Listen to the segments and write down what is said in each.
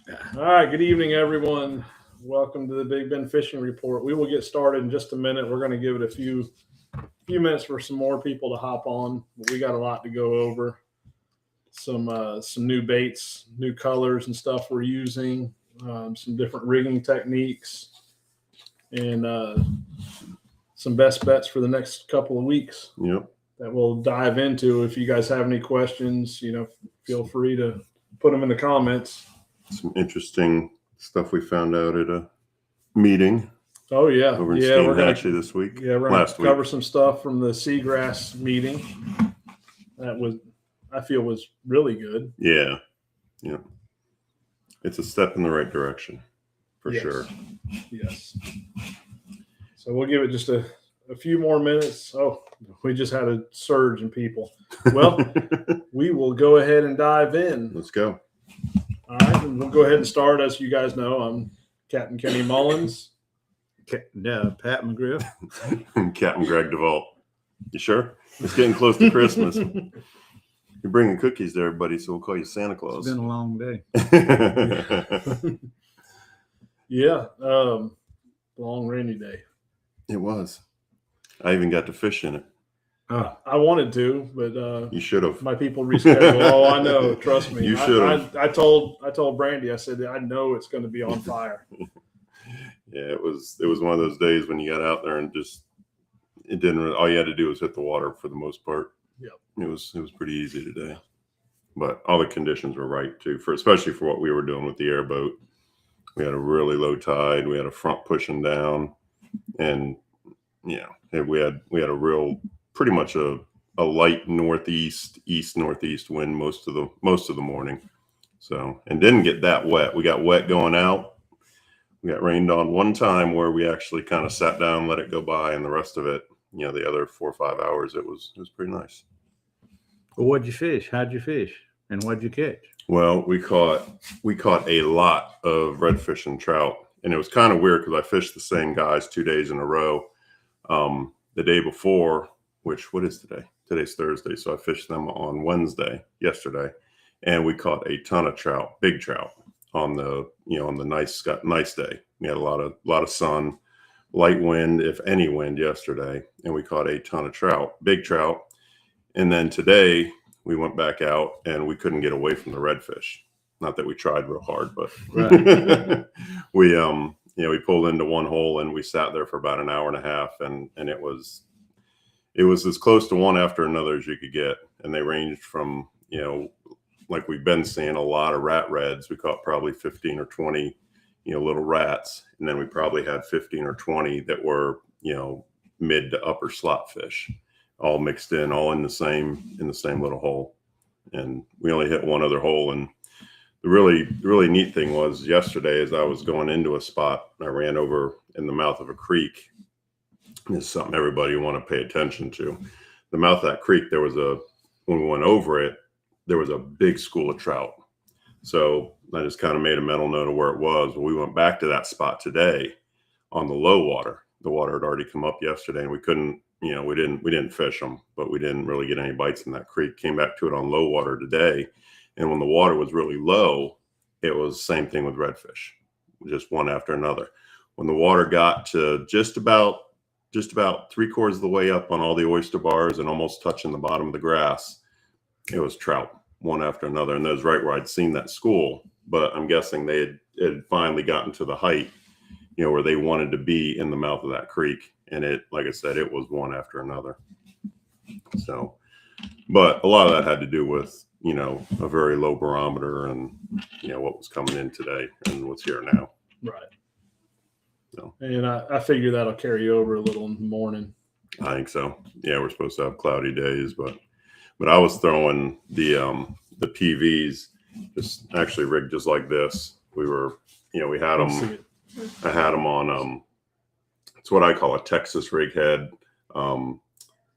All right, good evening, everyone. Welcome to the Big Bend Fishing Report. We will get started in just a minute. We're going to give it a few minutes for some more people to hop on. We got a lot to go over. Some new baits, new colors and stuff we're using, some different rigging techniques, and some best bets for the next couple of weeks. Yep. That we'll dive into. If you guys have any questions, feel free to put them in the comments. Some interesting stuff we found out at a meeting. Oh yeah, over in we're going to this week. Yeah, we're going to cover some stuff from the Seagrass meeting. I feel was really good. Yeah. It's a step in the right direction, for sure. Yes. So we'll give it just a few more minutes. Oh, we just had a surge in people. Well, we will go ahead and dive in. Let's go. All right, and we'll go ahead and start. As you guys know, I'm Captain Kenny Mullins. Pat McGriff. And Captain Greg DeVault. You sure? It's getting close to Christmas. You're bringing cookies to everybody, so we'll call you Santa Claus. It's been a long day. Yeah, long rainy day. It was. I even got to fish in it. I wanted to, but you should have. My people rescheduled. Oh, I know. Trust me. You should have. I told Brandy. I said I know it's going to be on fire. Yeah, it was one of those days when you got out there and just it didn't. All you had to do was hit the water for the most part. Yeah, it was pretty easy today, but all the conditions were right too, especially for what we were doing with the airboat. We had a really low tide. We had a front pushing down, and we had a real pretty much a light east northeast wind most of the morning. So, and didn't get that wet. We got wet going out. We got rained on one time where we actually kind of sat down, let it go by, and the rest of it, the other 4 or 5 hours, it was pretty nice. Well, what'd you fish? How'd you fish? And what'd you catch? Well, we caught a lot of redfish and trout, and it was kind of weird because I fished the same guys 2 days in a row. The day before, what is today? Today's Thursday, so I fished them on Wednesday, yesterday, and we caught a ton of trout, big trout, on the nice day. We had a lot of sun, light wind, if any wind, yesterday, and we caught a ton of trout, big trout. And then today we went back out and we couldn't get away from the redfish. Not that we tried real hard, but right. we pulled into one hole and we sat there for about an hour and a half, and it was as close to one after another as you could get. And they ranged from, like we've been seeing a lot of rat reds. We caught probably 15 or 20, little rats. And then we probably had 15 or 20 that were, mid to upper slot fish, all mixed in, all in the same little hole. And we only hit one other hole. And the really neat thing was yesterday, as I was going into a spot, I ran over in the mouth of a creek. It's something everybody want to pay attention to. The mouth of that creek, when we went over it, there was a big school of trout. So I just kind of made a mental note of where it was. Well, we went back to that spot today on the low water. The water had already come up yesterday, and we couldn't, we didn't fish them, but we didn't really get any bites in that creek. Came back to it on low water today. And when the water was really low, it was the same thing with redfish, just one after another. When the water got to just about 3/4 of the way up on all the oyster bars and almost touching the bottom of the grass, it was trout, one after another. And that was right where I'd seen that school, but I'm guessing they had finally gotten to the height, where they wanted to be in the mouth of that creek. And it, like I said, it was one after another. So, but a lot of that had to do with, a very low barometer and, what was coming in today and what's here now. Right. So, and I figure that'll carry over a little in the morning. I think so. Yeah, we're supposed to have cloudy days, but I was throwing the PVs just actually rigged just like this. We were, we had them. I had them on. It's what I call a Texas rig head.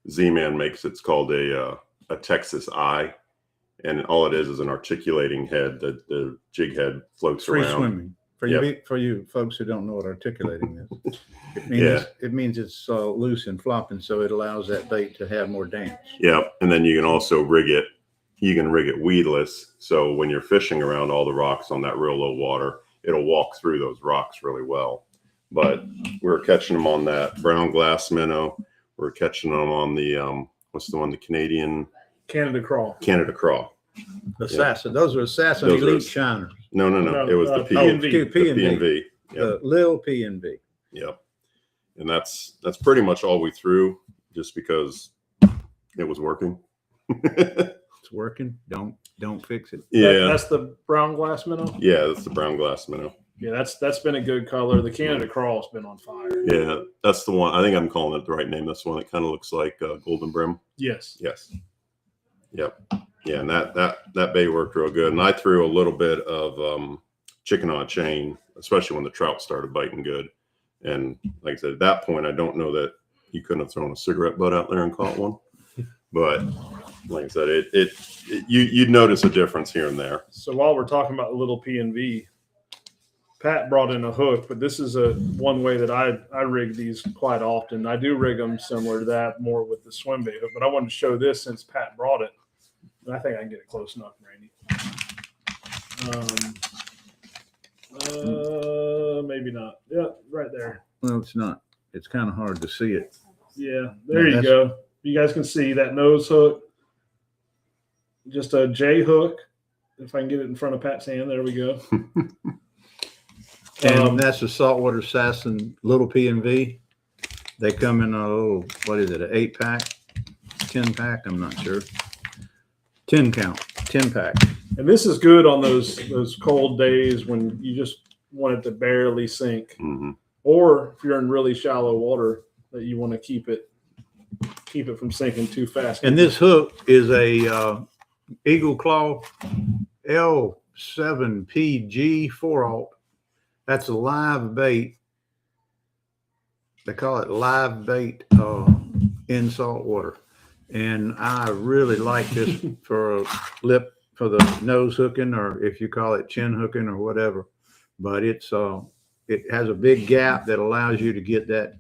Z-Man makes it's called a Texas eye, and all it is an articulating head that the jig head floats free around. Swimming. For you folks who don't know what articulating is, it means it's loose and flopping, so it allows that bait to have more dance. Yeah, and then you can also rig it, you can rig it weedless. So when you're fishing around all the rocks on that real low water, it'll walk through those rocks really well. But we're catching them on that brown glass minnow. We're catching them on the, what's the one, the Canadian Canada crawl. Craw. Assassin. Those are Assassin Those are Elite Shiners. No. No, It was the P. P&V. P&V. The Lil P&V. Yep. And that's pretty much all we threw, just because it was working. It's working. Don't fix it. Yeah. That's the brown glass minnow. Yeah, that's the brown glass minnow. Yeah, that's been a good color. The Canada crawl's been on fire. Yeah, that's the one. I think I'm calling it the right name. That's the one that kind of looks like golden brim. Yes. Yes. Yep. Yeah, and that bait worked real good. And I threw a little bit of chicken on a chain, especially when the trout started biting good. And like I said, at that point, I don't know that you couldn't have thrown a cigarette butt out there and caught one. But like I said, you'd notice a difference here and there. So while we're talking about the little P&V, Pat brought in a hook, but this is one way that I rig these quite often. I do rig them similar to that, more with the swim bait hook, but I wanted to show this since Pat brought it. And I think I can get it close enough, Randy. Maybe not. Yeah, right there. Well, it's not. It's kind of hard to see it. Yeah, there you go. You guys can see that nose hook. Just a J hook. If I can get it in front of Pat's hand, there we go. And that's a saltwater assassin little P&V. They come in a little, what is it, an 8-pack, 10-pack? I'm not sure. 10 count, 10-pack. And this is good on those cold days when you just want it to barely sink, or if you're in really shallow water that you want to keep it from sinking too fast. And this hook is a Eagle Claw L7PG 4-aught. That's a live bait. They call it live bait in salt water. And I really like this for the nose hooking, or if you call it chin hooking or whatever. But it has a big gap that allows you to get that,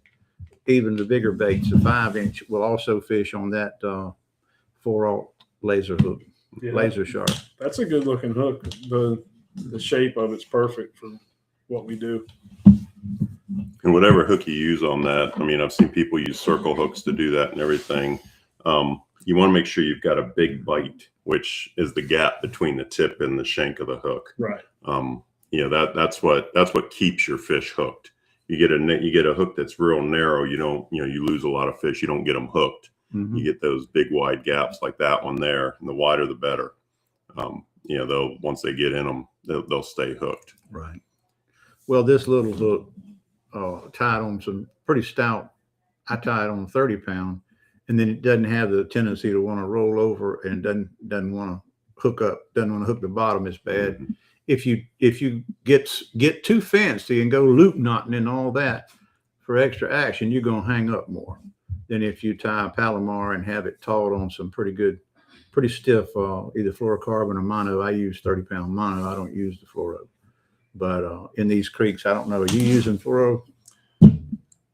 even the bigger baits. The 5-inch will also fish on that 4-aught laser hook, laser sharp. That's a good looking hook. The shape of it's perfect for what we do. And whatever hook you use on that, I mean, I've seen people use circle hooks to do that and everything. You want to make sure you've got a big bite, which is the gap between the tip and the shank of the hook. Right. That's what keeps your fish hooked. You get a hook that's real narrow, you lose a lot of fish. You don't get them hooked. Mm-hmm. You get those big wide gaps like that one there, and the wider the better. They'll once they get in them, they'll stay hooked. Right. Well, this little hook tied on some pretty stout. I tied on 30-pound, and then it doesn't have the tendency to want to roll over and doesn't want to hook up, doesn't want to hook the bottom as bad. Mm-hmm. If you get too fancy and go loop knotting and all that for extra action, you're gonna hang up more than if you tie a Palomar and have it taut on some pretty stiff either fluorocarbon or mono. I use 30-pound mono. I don't use the fluoro. But in these creeks, I don't know. Are you using fluoro?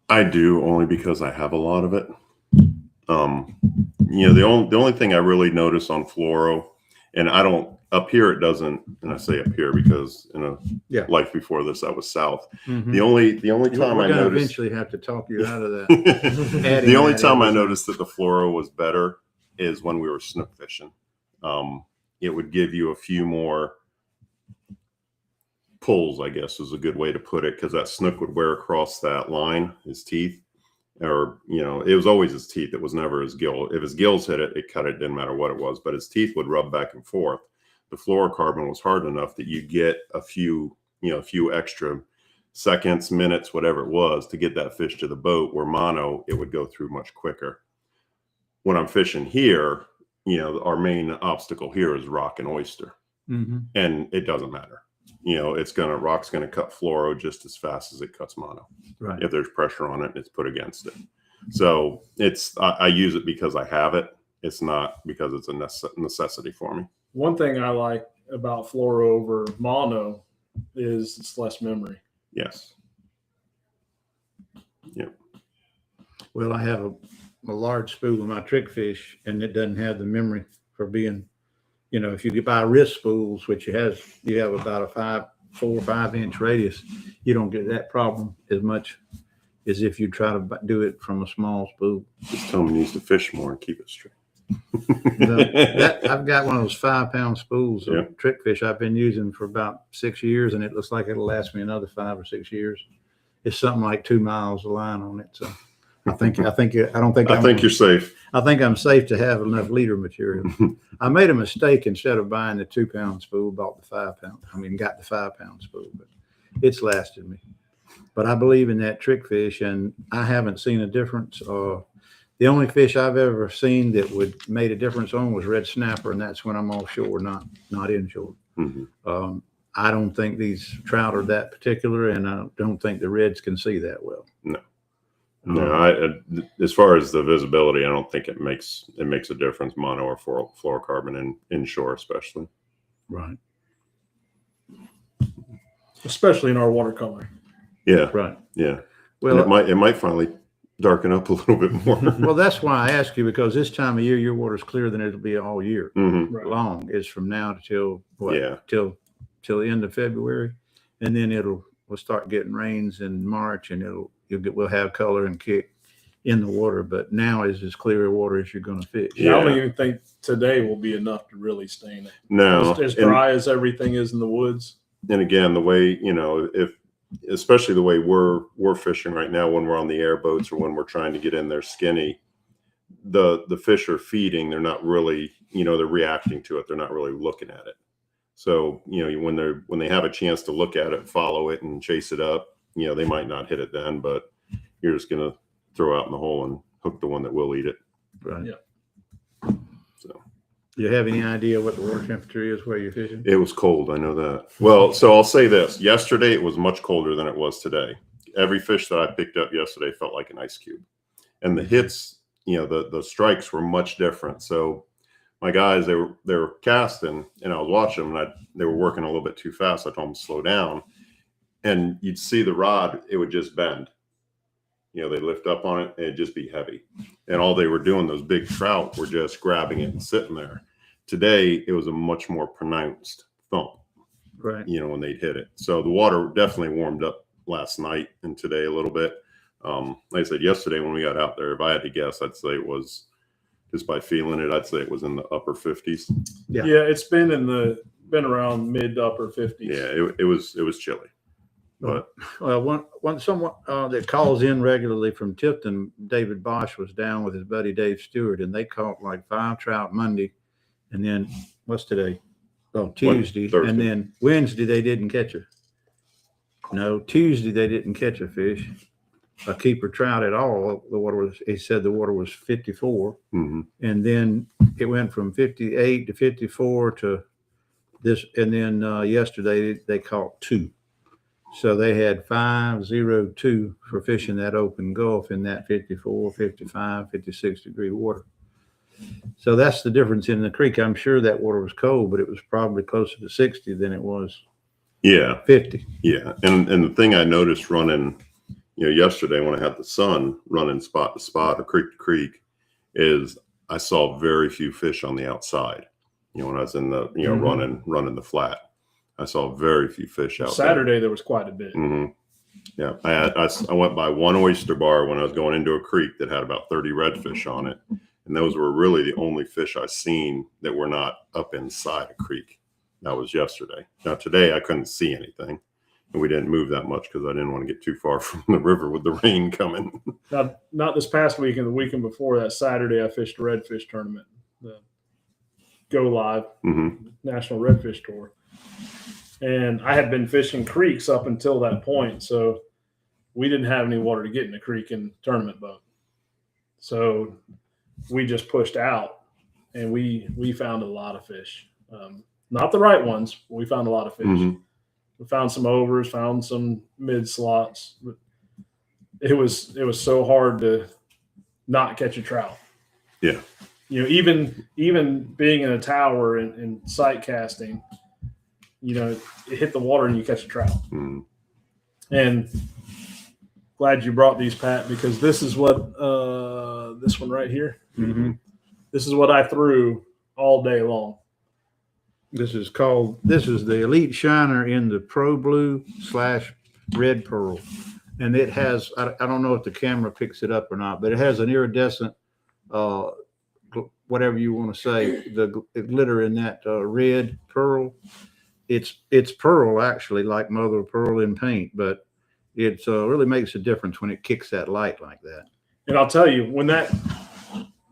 I do, only because I have a lot of it. The only thing I really notice on fluoro, and I don't up here it doesn't, and I say up here because in a life before this I was south. Mm-hmm. The only time I noticed, eventually have to talk you out of that. The only time I noticed that the fluoro was better is when we were snook fishing. It would give you a few more pulls, I guess is a good way to put it, because that snook would wear across that line, his teeth, or it was always his teeth. It was never his gill. If his gills hit it, it cut it. Didn't matter what it was, but his teeth would rub back and forth. The fluorocarbon was hard enough that you get a few extra seconds, minutes, whatever it was, to get that fish to the boat. Where mono, it would go through much quicker. When I'm fishing here, our main obstacle here is rock and oyster, and it doesn't matter. Rock's gonna cut fluoro just as fast as it cuts mono. Right. If there's pressure on it, it's put against it. So I use it because I have it. It's not because it's a necessity for me. One thing I like about fluoro over mono is it's less memory. Yes. Yep. Well, I have a large spool of my trick fish, and it doesn't have the memory for being you know, if you buy wrist spools, which you have about a 4 or 5 inch radius, you don't get that problem as much as if you try to do it from a small spool. Just tell him he needs to fish more and keep it straight. I've got one of those 5 pound spools of Yeah. trick fish I've been using for about 6 years, and it looks like it'll last me another 5 or 6 years. It's something like 2 miles of line on it. So I think you're safe. I think I'm safe to have enough leader material. I made a mistake. Instead of buying the 2 pound spool, bought the 5 pound. Got the 5 pound spool, but it's lasted me. But I believe in that trick fish, and I haven't seen a difference. The only fish I've ever seen that made a difference on was red snapper, and that's when I'm offshore, not inshore. Mm-hmm. I don't think these trout are that particular, and I don't think the reds can see that well. No, as far as the visibility, I don't think it makes a difference, mono or fluorocarbon in inshore, especially. Right. Especially in our watercolor. Yeah. Right. Yeah. Well, And it might finally darken up a little bit more. well, that's why I ask you, because this time of year, your water's clearer than it'll be all year Mm-hmm. Right. long. It's from now till what? Yeah. Till the end of February, and then we'll start getting rains in March, and we'll have color and kick in the water. But now is as clear a water as you're going to fish. Yeah, I don't Yeah. even think today will be enough to really stain it. No. As dry as everything is in the woods. And again, the way, especially the way we're fishing right now, when we're on the airboats or when we're trying to get in there skinny, the fish are feeding. They're not really, they're reacting to it. They're not really looking at it. So, when they have a chance to look at it, follow it and chase it up, they might not hit it then, but you're just going to throw out in the hole and hook the one that will eat it. Right. Yeah. So. Do you have any idea what the water temperature is where you're fishing? It was cold. I know that. Well, so I'll say this. Yesterday, it was much colder than it was today. Every fish that I picked up yesterday felt like an ice cube. And the hits, the strikes were much different. So my guys, they were casting, and I was watching them, and they were working a little bit too fast. I told them to slow down. And you'd see the rod, it would just bend. They'd lift up on it, and it'd just be heavy. And all they were doing, those big trout, were just grabbing it and sitting there. Today, it was a much more pronounced thump, Right. when they'd hit it. So the water definitely warmed up last night and today a little bit. Like I said, yesterday when we got out there, if I had to guess, I'd say it was, just by feeling it, I'd say it was in the upper 50s. Yeah. Yeah, it's been around mid to upper 50s. Yeah, it was chilly. But Someone that calls in regularly from Tipton, David Bosch, was down with his buddy Dave Stewart, and they caught like 5 trout Monday, and then what's today? Oh, Tuesday, Thursday. and then Wednesday they didn't catch Tuesday they didn't catch a fish, a keeper trout at all. He said the water was 54, mm-hmm. and then it went from 58 to 54 to this, and then yesterday they caught 2. So they had 502 for fishing that open Gulf in that 54, 55, 56 degree water. So that's the difference in the creek. I'm sure that water was cold, but it was probably closer to 60 than it was 50. Yeah. And the thing I noticed running, yesterday when I had the sun running spot to spot or creek to creek, is I saw very few fish on the outside. When I was in the, Mm-hmm. running the flat. I saw very few fish out Saturday there was quite a bit. there. Mm-hmm. Yeah, I went by one oyster bar when I was going into a creek that had about 30 redfish on it, and those were really the only fish I seen that were not up inside a creek. That was yesterday. Now today I couldn't see anything, and we didn't move that much because I didn't want to get too far from the river with the rain coming. Not this past weekend, the weekend before that, Saturday I fished a redfish tournament, the Go Live Mm-hmm. National Redfish Tour. And I had been fishing creeks up until that point, so we didn't have any water to get in the creek in the tournament boat. So we just pushed out, and we found a lot of fish. Not the right ones, but we found a lot of fish. Mm-hmm. We found some overs, found some mid slots. But it was so hard to not catch a trout. Yeah. Even being in a tower and sight casting, it hit the water and you catch a trout. Mm-hmm. And glad you brought these, Pat, because this is what this one right here. Mm-hmm. This is what I threw all day long. This is the Elite Shiner in the Pro Blue / Red Pearl. And it has, I don't know if the camera picks it up or not, but it has an iridescent, whatever you want to say, the glitter in that red pearl. It's pearl, actually, like mother of pearl in paint, but it really makes a difference when it kicks that light like that. And I'll tell you, when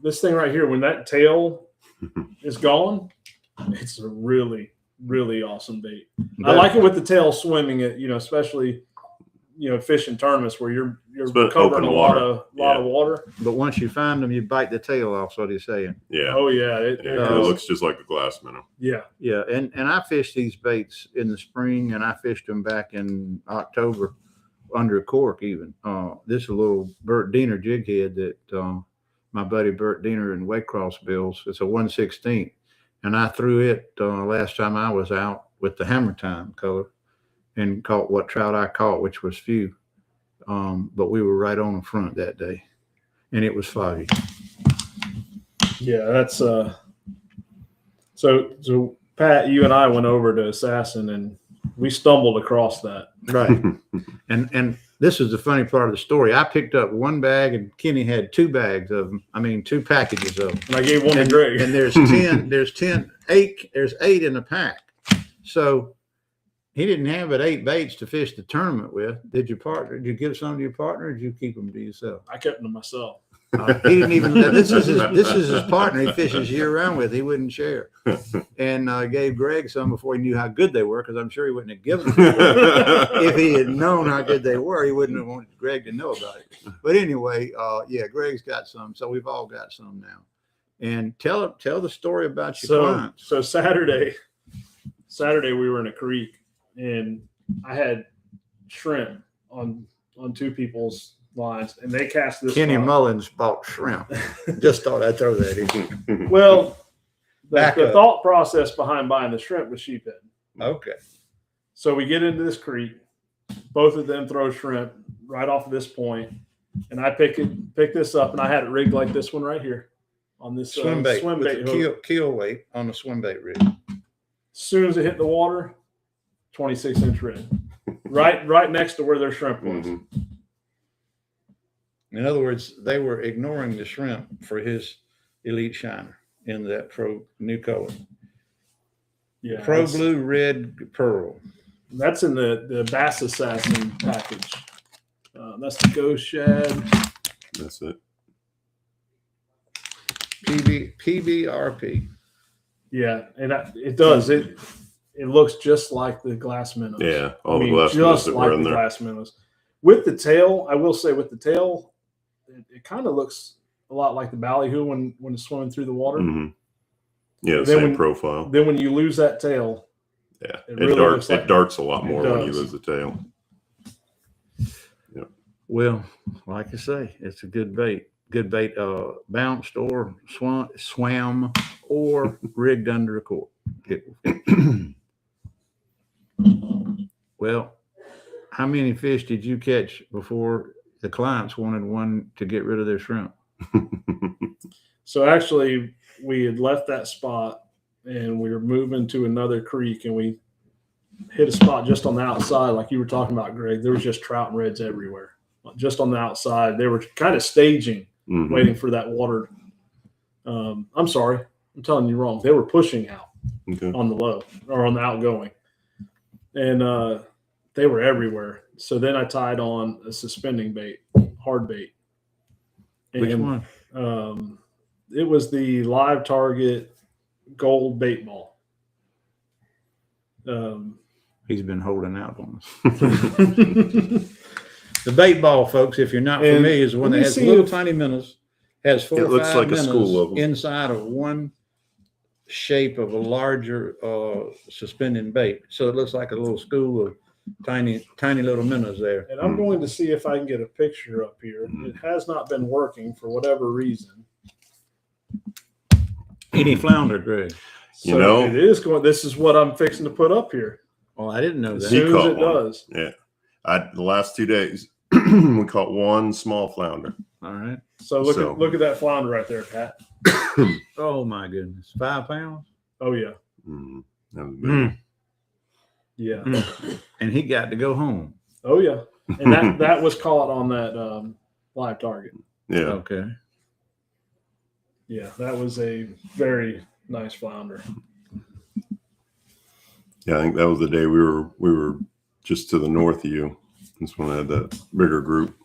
this thing right here, when that tail is gone, it's a really, really awesome bait. I like it with the tail swimming it, especially, fishing tournaments where you're covering a lot of water. But once you find them, you bite the tail off. So what he's saying. Yeah. Oh yeah. It looks just like a glass minnow. Yeah. Yeah. And I fished these baits in the spring, and I fished them back in October under a cork even. This is a little Bert Diener jig head that my buddy Bert Diener in Waycross builds. It's a 1/16. And I threw it last time I was out with the Hammer Time color and caught what trout I caught, which was few. But we were right on the front that day, and it was foggy. Yeah, that's so Pat, you and I went over to Assassin and we stumbled across that. Right. And this is the funny part of the story. I picked up one bag and Kenny had 2 bags of them. I mean, 2 packages of them. And I gave one to Greg. And there's 8 in the pack. So he didn't have but 8 baits to fish the tournament with. Did you give some to your partner, or did you keep them to yourself? I kept them to myself. He didn't even. This is his partner. He fishes year round with. He wouldn't share, and gave Greg some before he knew how good they were. Because I'm sure he wouldn't have given them. If he had known how good they were, he wouldn't have wanted Greg to know about it. But anyway, yeah, Greg's got some, so we've all got some now. And tell the story about your clients. So Saturday we were in a creek and I had shrimp on 2 people's lines, and they cast this. Kenny line. Mullins bought shrimp. Just thought I'd throw that in. Well, the up. thought process behind buying the shrimp was sheephead. Okay. So we get into this creek, both of them throw shrimp right off of this point, and I pick this up, and I had it rigged like this one right here on this Swim bait with hook. the keel weight on the swim bait rig. As soon as it hit the water, 26-inch red, right next to where their shrimp was. Mm-hmm. In other words, they were ignoring the shrimp for his Elite Shiner in that new color. Yeah, Pro Blue Red Pearl. That's in the Bass Assassin package. That's the Ghost Shad. That's it. PBRP. Yeah, and it does. It looks just like the glass minnows. Yeah, all the glass minnows that were in there. Glass minnows. With the tail, I will say, it kind of looks a lot like the ballyhoo when it's swimming through the water. Mm-hmm. Yeah, Then same profile. Then when you lose that tail, Yeah, it darts a lot more when you does. lose the tail. Well, like I say, it's a good bait. Good bait, bounced or swam or rigged under a cork. Well, how many fish did you catch before the clients wanted one to get rid of their shrimp? So actually, we had left that spot and we were moving to another creek, and we hit a spot just on the outside, like you were talking about, Greg. There was just trout and reds everywhere, just on the outside. They were kind of staging, Mm-hmm. waiting for that water. I'm sorry, I'm telling you wrong. They were pushing out Okay. on the low or on the outgoing, and they were everywhere. So then I tied on a suspending bait, hard bait. Which And, one? It was the Live Target gold bait ball. He's been holding out on us. The bait ball, folks, if you're not And familiar, is the one let that me has see little if- tiny minnows, has 4 It or looks 5 like a minnows school of 'em. inside of one shape of a larger suspending bait. So it looks like a little school of tiny little minnows there. And I'm going to see if I can get a picture up here. It has not been working for whatever reason. Any flounder, Greg? So it is going. This is what I'm fixing to put up here. Oh, I didn't know As that. He soon as caught it one. does. Yeah, the last 2 days we caught one small flounder. All right. So look at that flounder right there, Pat. Oh my goodness. 5 pounds? Oh yeah. Mm, That was a big one. Yeah. And he got to go home. Oh yeah. And that was caught on that live target. Yeah. Okay. Yeah, that was a very nice flounder. Yeah, I think that was the day we were just to the north of you. This one had that bigger group.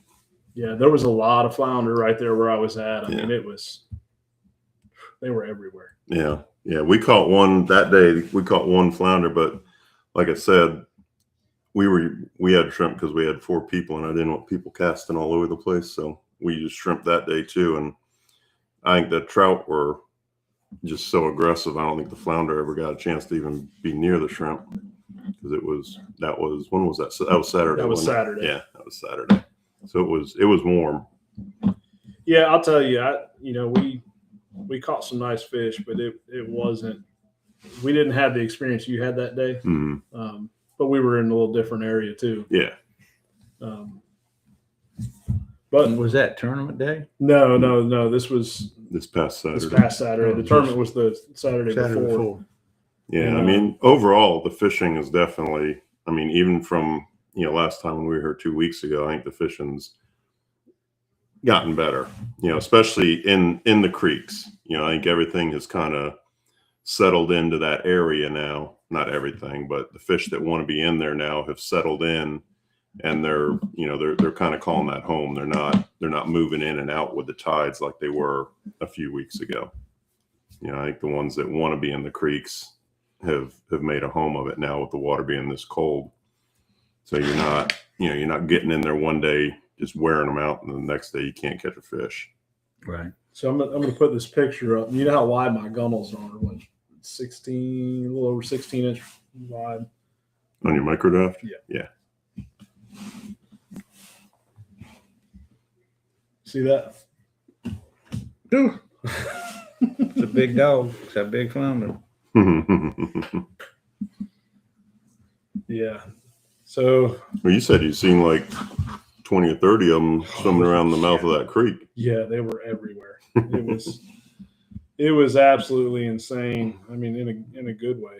Yeah, there was a lot of flounder right there where I was at. I Yeah. mean, they were everywhere. Yeah. Yeah. We caught one that day. We caught one flounder, but like I said, we had shrimp because we had 4 people and I didn't want people casting all over the place. So we used shrimp that day too. And I think the trout were just so aggressive. I don't think the flounder ever got a chance to even be near the shrimp because when was that? So that was Saturday. That was wasn't it? Saturday. Yeah, that was Saturday. So it was warm. Yeah, I'll tell you, we caught some nice fish, but it wasn't. We didn't have the experience you had that day, Mhm. but we were in a little different area too. Yeah. But Was that tournament day? no, this was This past Saturday. this past Saturday. The Oh, tournament was the Saturday Saturday before. before. Yeah, And, I mean, overall, the fishing is definitely. I mean, even from last time when we were here 2 weeks ago, I think the fishing's gotten better. Especially in the creeks. I think everything has kind of settled into that area now. Not everything, but the fish that want to be in there now have settled in, and they're kind of calling that home. They're not moving in and out with the tides like they were a few weeks ago. I think the ones that want to be in the creeks have made a home of it now with the water being this cold. So you're not getting in there one day just wearing them out, and the next day you can't catch a fish. Right. So I'm gonna put this picture up. You know how wide my gunnels are? What, 16, a little over 16-inch wide. On your microdraft? Yeah. See that? It's a big dog. It's a big flounder. Yeah. So Well, you said you've seen like 20 or 30 of them swimming around the mouth of that creek. yeah, they were everywhere. It was absolutely insane. I mean, in a good way.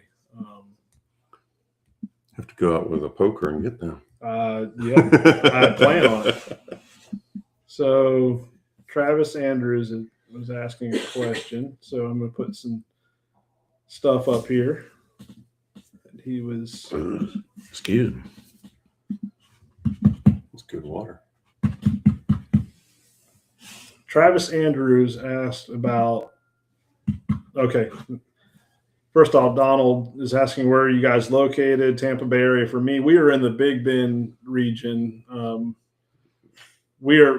Have to go out with a poker and get them. Yeah, I plan on it. So Travis Andrews was asking a question. So I'm going to put some stuff up here. He was. Excuse me. It's good water. Travis Andrews asked about. Okay. First off, Donald is asking where are you guys located? Tampa Bay area. For me, we are in the Big Bend region. We are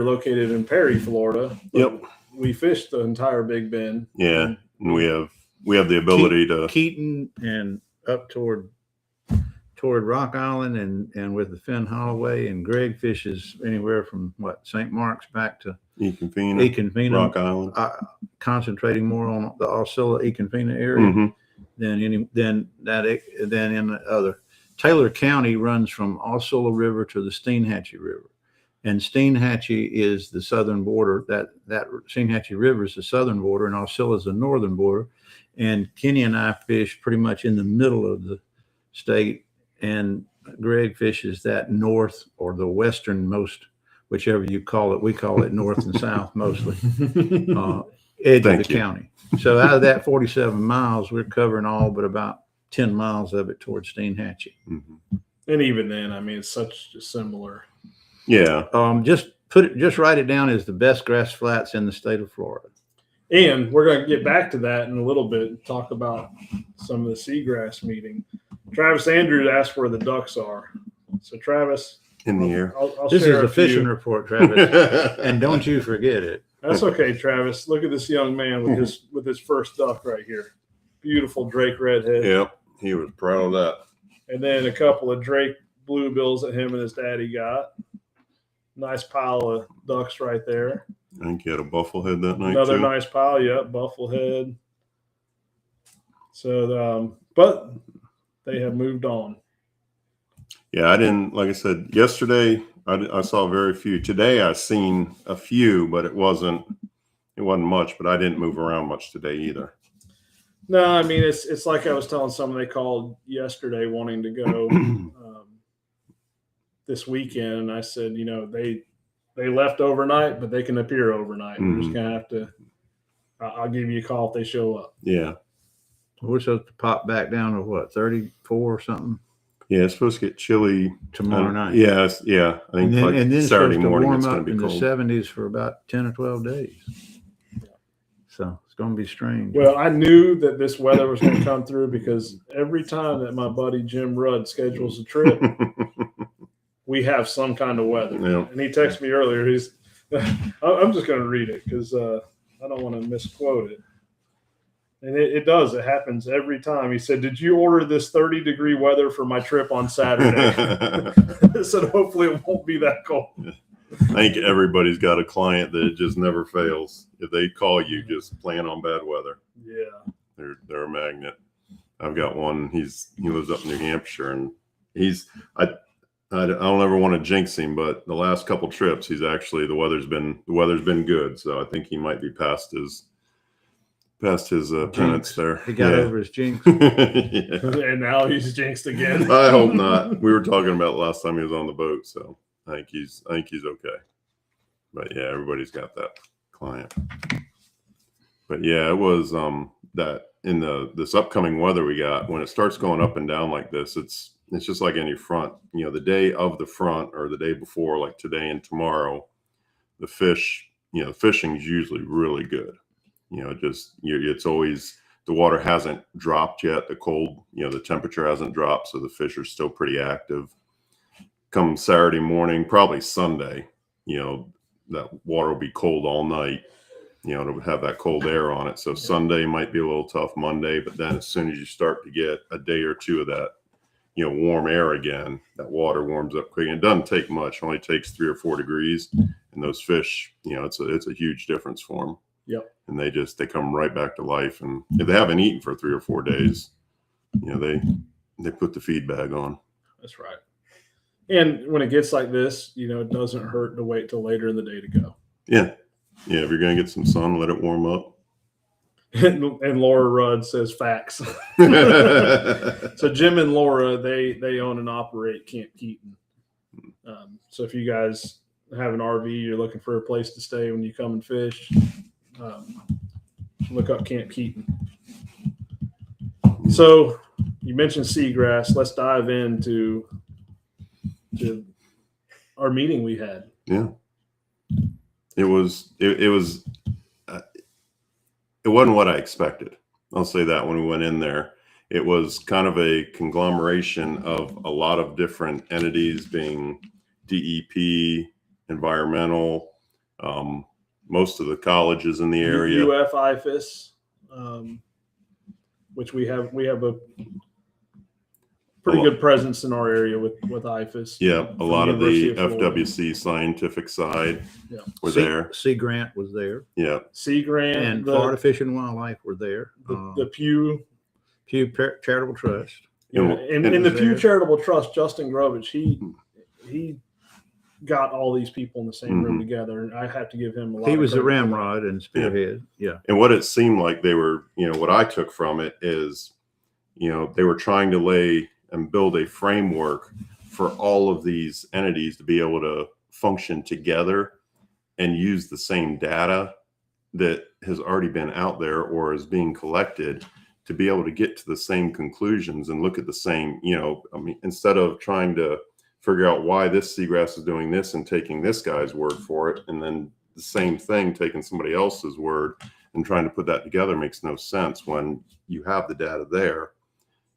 located in Perry, Florida. Yep. We fished the entire Big Bend. Yeah, and we have the ability to. Keaton and up toward Rock Island and with the Finn Holloway, and Greg fishes anywhere from St. Mark's back to Econfina, Rock Island, concentrating more on the Osceola Econfina area than in the other. Taylor County runs from Osceola River to the Steinhatchee River, and Steinhatchee is the southern border. That Steinhatchee River is the southern border, and Osceola is the northern border. And Kenny and I fish pretty much in the middle of the state, and Greg fishes that north or the westernmost, whichever you call it. We call it north and south mostly, edge of the county. So out of that 47 miles, we're covering all but about 10 miles of it towards Steinhatchee. And even then, I mean, it's such a similar. Yeah. Just write it down as the best grass flats in the state of Florida. And we're going to get back to that in a little bit and talk about some of the seagrass meeting. Travis Andrews asked where the ducks are. So Travis, in the air. I'll This share is a fishing report, Travis, and don't you forget it. That's okay, Travis. Look at this young man with his first duck right here. Beautiful Drake redhead. Yep, he was proud of that. And then a couple of Drake bluebills that him and his daddy got. Nice pile of ducks right there. I think he had a bufflehead that night. Another too. nice pile, yep, bufflehead. So, but they have moved on. Yeah, I didn't. Like I said yesterday, I saw very few. Today, I seen a few, but it wasn't much. But I didn't move around much today either. No, I mean it's like I was telling someone they called yesterday wanting to go this weekend, and I said, they left overnight, but they can appear overnight. We're just gonna have to. I'll give you a call if they show up. Yeah. We're supposed to pop back down to what, 34 or something Yeah, it's supposed to get chilly tomorrow night. Yeah. I think And then it's Saturday supposed to morning warm it's going up to in be the cold. 70s for about 10 or 12 days. So it's going to be strange. Well, I knew that this weather was going to come through because every time that my buddy Jim Rudd schedules a trip, we have some kind of weather. Yeah. And he texted me earlier. I'm just going to read it because I don't want to misquote it. And it does. It happens every time. He said, "Did you order this 30-degree weather for my trip on Saturday?" I said, "Hopefully it won't be that cold." I think everybody's got a client that just never fails. If they call you, just plan on bad weather. Yeah. They're a magnet. I've got one. He lives up in New Hampshire, and I don't ever want to jinx him, but the last couple trips, he's actually the weather's been good. So I think he might be past his penance there. He got over his jinx. Yeah. And now he's jinxed again. I hope not. We were talking about last time he was on the boat, so I think he's okay. But yeah, everybody's got that client. But yeah, it was that in this upcoming weather we got, when it starts going up and down like this, it's just like any front. The day of the front or the day before, like today and tomorrow, the fishing is usually really good. It's always, the water hasn't dropped yet. The temperature hasn't dropped. So the fish are still pretty active. Come Saturday morning, probably Sunday, that water will be cold all night. It'll have that cold air on it. So Sunday might be a little tough, Monday, but then as soon as you start to get a day or two of that, warm air again, that water warms up quick. And it doesn't take much. It only takes 3 or 4 degrees. And those fish, it's a huge difference for them. Yep. And they come right back to life. And if they haven't eaten for 3 or 4 days, they put the feed bag on. That's right. And when it gets like this, it doesn't hurt to wait till later in the day to go. Yeah. Yeah. If you're going to get some sun, let it warm up. And Laura Rudd says facts. So Jim and Laura, they own and operate Camp Keaton. So if you guys have an RV, you're looking for a place to stay when you come and fish, look up Camp Keaton. So you mentioned seagrass. Let's dive into our meeting we had. Yeah. It wasn't what I expected. I'll say that when we went in there. It was kind of a conglomeration of a lot of different entities, being DEP, environmental, most of the colleges in the area. UF IFAS, which we have a pretty good presence in our area with IFAS. Yeah, a lot of the University of Florida. FWC scientific side Yeah. were there. Sea Grant was there. Yeah. Sea Grant And Florida Fish and Wildlife were there. the Pew Charitable Trust. and the Pew there. Charitable Trust, Justin Grovich, he got all these people in the same room together, and I have to give him a lot. He of was the credit for that. ramrod and spearhead. Yeah. And what it seemed like they were, what I took from it is, they were trying to lay and build a framework for all of these entities to be able to function together and use the same data that has already been out there or is being collected to be able to get to the same conclusions and look at the same, instead of trying to figure out why this seagrass is doing this and taking this guy's word for it, and then the same thing, taking somebody else's word and trying to put that together makes no sense when you have the data there.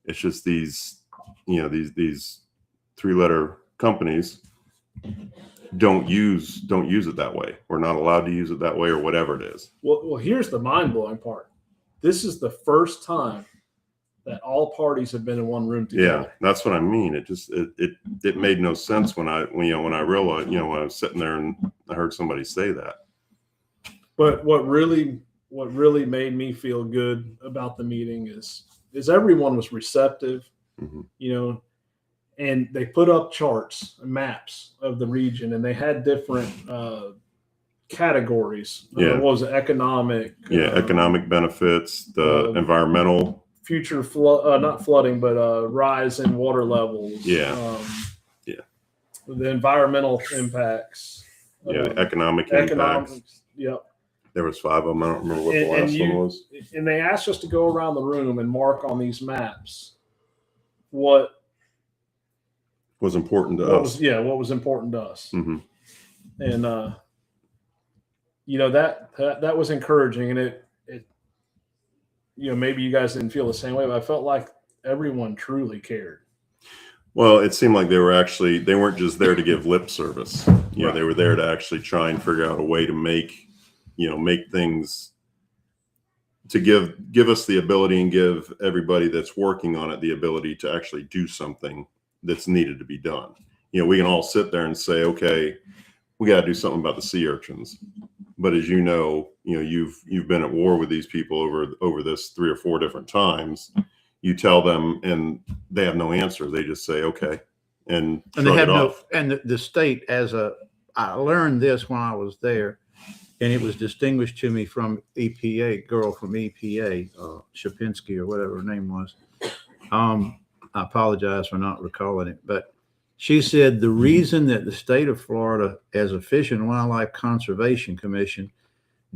It's just these 3-letter companies don't use it that way. We're not allowed to use it that way, or whatever it is. Well, here's the mind-blowing part. This is the first time that all parties have been in one room together. Yeah, that's what I mean. It made no sense when I realized, when I was sitting there and I heard somebody say that. But what really made me feel good about the meeting is everyone was receptive, and they put up charts and maps of the region, and they had different categories. Yeah. What was it? Economic. Economic benefits, the environmental. Future flood, not flooding, but rise in water levels. Yeah. The environmental impacts. Economic impacts. Economics. Yep. There was 5 of them. I don't remember what the And last one was. And they asked us to go around the room and mark on these maps what Was important to what us. what was important to us. Mm-hmm. And that was encouraging, and it maybe you guys didn't feel the same way, but I felt like everyone truly cared. Well, it seemed like they weren't just there to give lip service. Right. They were there to actually try and figure out a way to make things, to give us the ability and give everybody that's working on it the ability to actually do something that's needed to be done. We can all sit there and say, okay, we got to do something about the sea urchins. But as you know, you've been at war with these people over this 3 or 4 different times. You tell them and they have no answer. They just say, okay. And they have the state I learned this when I was there, and it was distinguished to me from EPA, girl from EPA, Shapinsky or whatever her name was. I apologize for not recalling it, but she said the reason that the state of Florida, as a Fish and Wildlife Conservation Commission,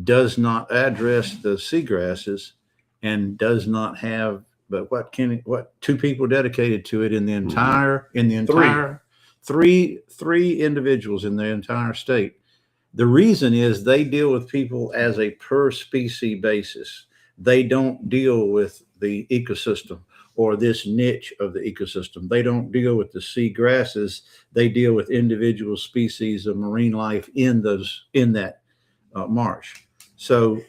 does not address the seagrasses and does not have, but what 2 people dedicated to it in the entire, three individuals in the entire state. The reason is they deal with people as a per species basis. They don't deal with the ecosystem or this niche of the ecosystem. They don't deal with the sea grasses. They deal with individual species of marine life in that marsh. So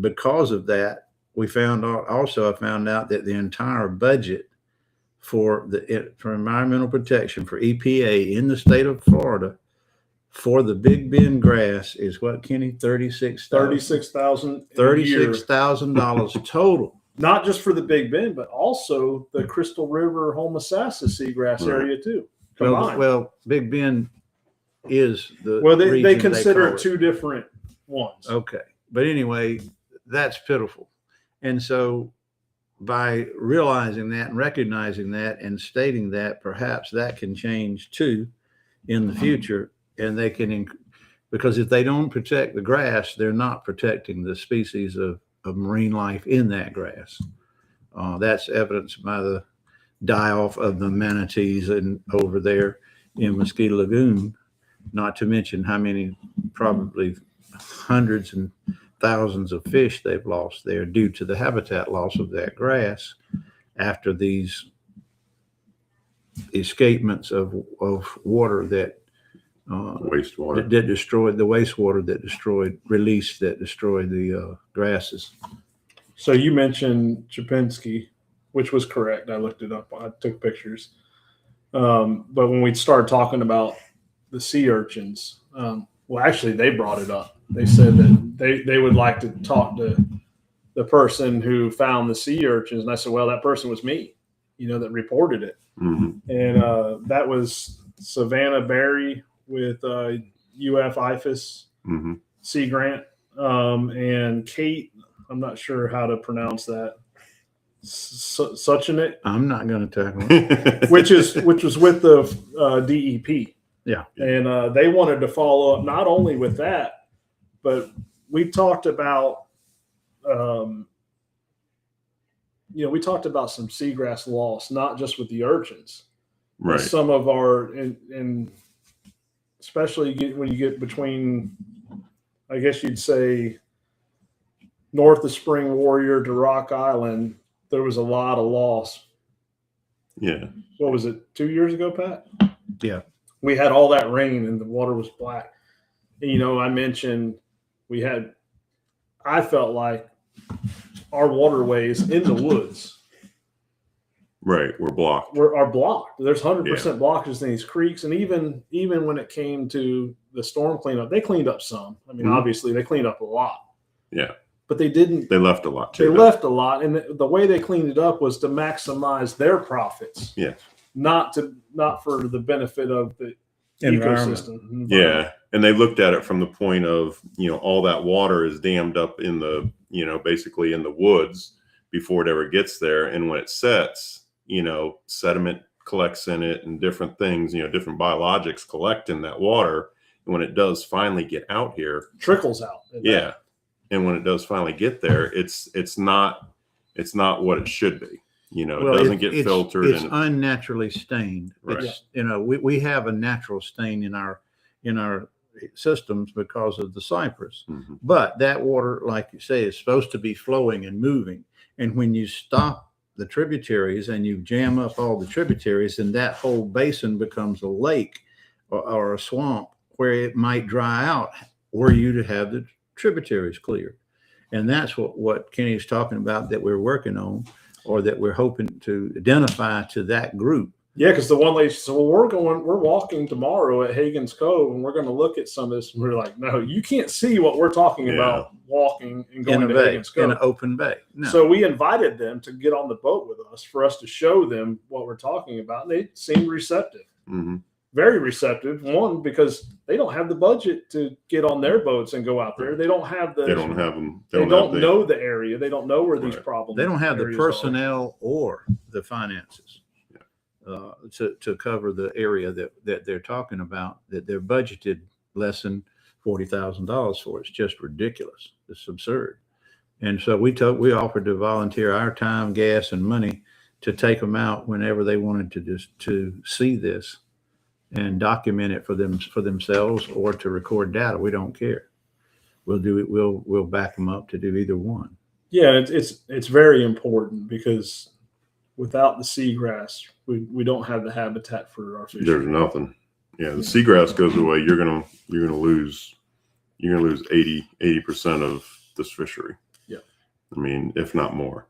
because of that, I found out that the entire budget for environmental protection for EPA in the state of Florida for the Big Bend grass is what, Kenny? $36,000 total. Not just for the Big Bend, but also the Crystal River, Homosassa seagrass area too. Well, Big Bend is the they consider it 2 different ones. Okay, but anyway, that's pitiful. And so by realizing that and recognizing that and stating that, perhaps that can change too in the future. And they can, because if they don't protect the grass, they're not protecting the species of marine life in that grass. That's evidenced by the die-off of the manatees over there in Mosquito Lagoon, not to mention how many, probably hundreds and thousands of fish they've lost there due to the habitat loss of that grass after these escapements of water that wastewater that destroyed the wastewater that destroyed the grasses. So you mentioned Shapinsky, which was correct. I looked it up. I took pictures. But when we started talking about the sea urchins, actually they brought it up. They said that they would like to talk to the person who found the sea urchins. And I said, well, that person was me, that reported it. Mm-hmm. And that was Savannah Berry with UF IFAS Sea Grant. And Kate, I'm not sure how to pronounce that. Suchanik. I'm not going to tackle it. which was with the DEP. Yeah. And they wanted to follow up not only with that, but we talked about, we talked about some seagrass loss, not just with the urchins. Right. Some of our, and especially when you get between, I guess you'd say, north of Spring Warrior to Rock Island, there was a lot of loss. Yeah. What was it, 2 years ago, Pat? Yeah. We had all that rain and the water was black. And, I mentioned I felt like our waterways in the woods. Right. We're blocked. Are blocked. There's 100% blockages in these creeks. And even when it came to the storm cleanup, they cleaned up some. I mean, obviously they cleaned up a lot. Yeah. But they didn't. They left a lot too. They left a lot. And the way they cleaned it up was to maximize their profits. Yeah. Not for the benefit of the ecosystem. Yeah. And they looked at it from the point of, all that water is dammed up in the, basically in the woods before it ever gets there. And when it sets, sediment collects in it and different things, different biologics collect in that water. And when it does finally get out here, Trickles out. yeah. And when it does finally get there, it's not what it should be. It doesn't get filtered. It's and unnaturally stained. Right. It's, we have a natural stain in our systems because of the cypress. Mhm. But that water, like you say, is supposed to be flowing and moving. And when you stop the tributaries and you jam up all the tributaries, then that whole basin becomes a lake or a swamp where it might dry out, were you to have the tributaries cleared. And that's what Kenny's talking about, that we're working on, or that we're hoping to identify to that group. Yeah, because the one lady said, "Well, we're walking tomorrow at Hagen's Cove, and we're going to look at some of this." And we're like, "No, you can't see what we're talking about walking and going In a to bay, Hagen's Cove in an open bay. No. So we invited them to get on the boat with us for us to show them what we're talking about. And they seemed receptive, Mhm. very receptive. One, because they don't have the budget to get on their boats and go out there. They don't have the. They don't have them. They don't know the area. They don't know where these Right. problems. They don't have the areas are. personnel or the finances to cover the area that they're talking about, that they're budgeted less than $40,000 for. It's just ridiculous. It's absurd. And so we offered to volunteer our time, gas, and money to take them out whenever they wanted to see this and document it for themselves, or to record data. We don't care. We'll do it. We'll back them up to do either one. Yeah, it's very important, because without the seagrass, we don't have the habitat for our fish. There's nothing. Yeah, the seagrass goes away. You're gonna lose 80% of this fishery. Yeah. I mean, if not more.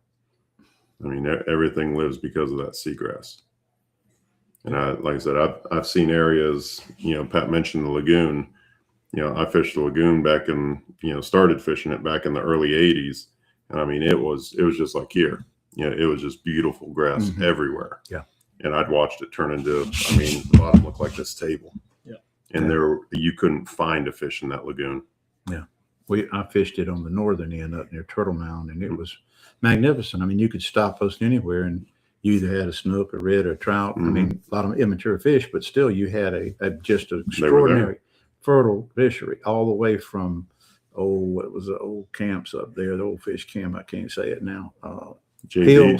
I mean, everything lives because of that seagrass. And like I said, I've seen areas. Pat mentioned the lagoon. I fished the lagoon back in, started fishing it back in the early '80s, and I mean, it was just like here. It was just beautiful grass everywhere. Yeah. And I'd watched it turn into, the bottom looked like this table. Yeah. And you couldn't find a fish in that lagoon. Yeah. I fished it on the northern end up near Turtle Mound, and it was magnificent. I mean, you could stop us anywhere and you either had a snook, a red, or a trout. I mean, a lot of immature fish, but still you had a just an extraordinary fertile fishery all the way from, what was the old camps up there, the old fish camp, I can't say it now. Hill.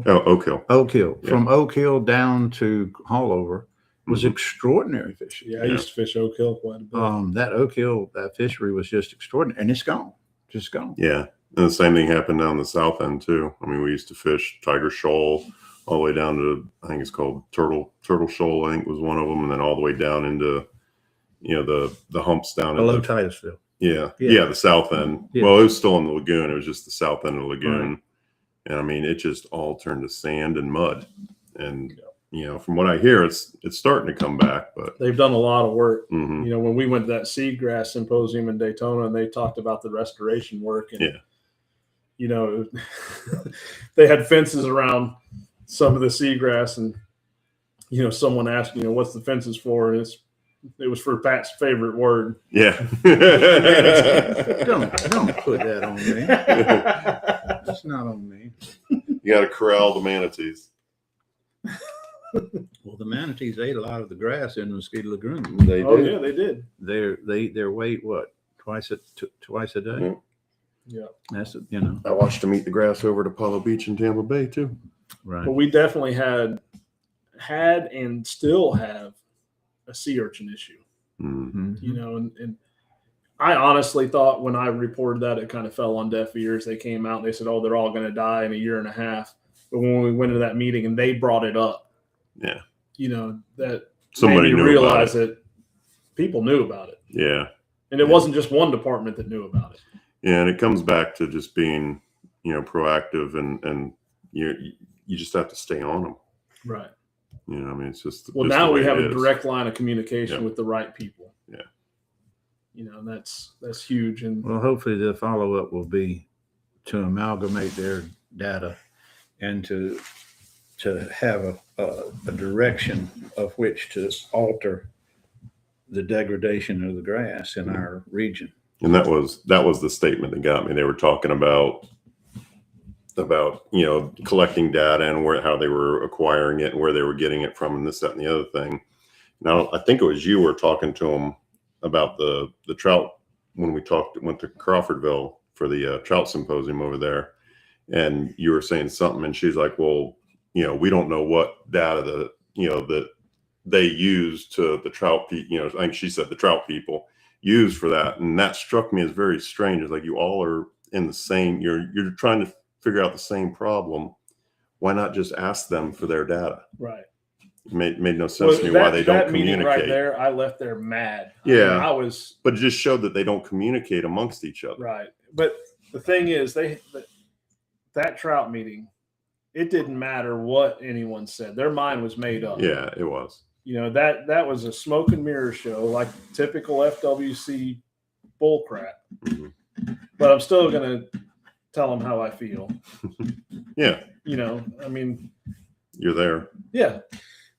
Oh, Oak Hill. Oak Hill. Yeah. From Oak Hill down to Hallover was extraordinary fishing. Yeah, I used to fish Oak Hill quite a bit. That Oak Hill, that fishery was just extraordinary, and it's gone, just gone. Yeah. And the same thing happened down the south end too. I mean, we used to fish Tiger Shoal all the way down to, I think it's called Turtle Shoal, I think was one of them. And then all the way down into, the humps down Below Titusville. Yeah. Yeah. Yeah. The south end. Yeah. Well, it was still in the lagoon. It was just the south end of the lagoon. Right. And I mean, it just all turned to sand and mud. And, from what I hear, it's starting to come back, but They've done a lot of work. mhm. When we went to that seagrass symposium in Daytona, and they talked about the restoration work, and they had fences around some of the seagrass, and someone asked, what's the fences for, and it was for Pat's favorite word. Yeah. Don't put that on me. It's not on me. You got to corral the manatees. Well, the manatees ate a lot of the grass in the Mosquito Lagoon. They Oh do. yeah, they did. Their weight, what, twice a day? Yeah. Yeah. That's I watched them eat the grass over at Apollo Beach in Tampa Bay too. right. But we definitely had and still have a sea urchin issue. Mm. Mhm. And I honestly thought when I reported that, it kind of fell on deaf ears. They came out and they said, "Oh, they're all going to die in a year and a half." But when we went to that meeting and they brought it up, Yeah. That Somebody made me knew realize about it. that people knew about it, Yeah. and it Yeah. wasn't just one department that knew about it. Yeah. And it comes back to just being, proactive and you just have to stay on them. Right. I mean, it's just. Well, just now the we way have it a is. direct line of communication Yeah. with the right people. Yeah. And that's huge. And Well, hopefully the follow-up will be to amalgamate their data and to have a direction of which to alter the degradation of the grass in our region. And that was the statement that got me. They were talking about collecting data and how they were acquiring it and where they were getting it from and this, that, and the other thing. Now, I think it was you were talking to them about the trout when went to Crawfordville for the trout symposium over there. And you were saying something and she's like, well, we don't know what data that they use to the trout people, I think she said the trout people use for that. And that struck me as very strange. It's like you all are in the same, you're trying to figure out the same problem. Why not just ask them for their data? Right. It made no sense to me why they don't communicate. Right there, I left there mad. Yeah. I was. But it just showed that they don't communicate amongst each other. Right. But the thing is, that trout meeting, it didn't matter what anyone said. Their mind was made up. Yeah, it was. That was a smoke and mirror show, like typical FWC bullcrap. Mm-hmm. But I'm still going to tell them how I feel. Yeah. You're there. Yeah.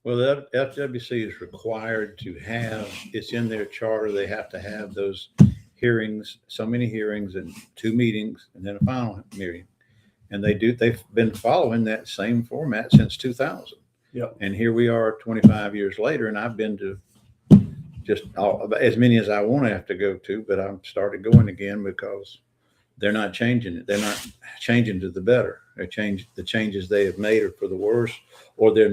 Well, the FWC is required to have, it's in their charter, they have to have those hearings, so many hearings and 2 meetings and then a final meeting. And they've been following that same format since 2000. Yep. And here we are 25 years later, and I've been to just as many as I want to have to go to, but I've started going again because they're not changing it. They're not changing to the better. The changes they have made are for the worse, or they're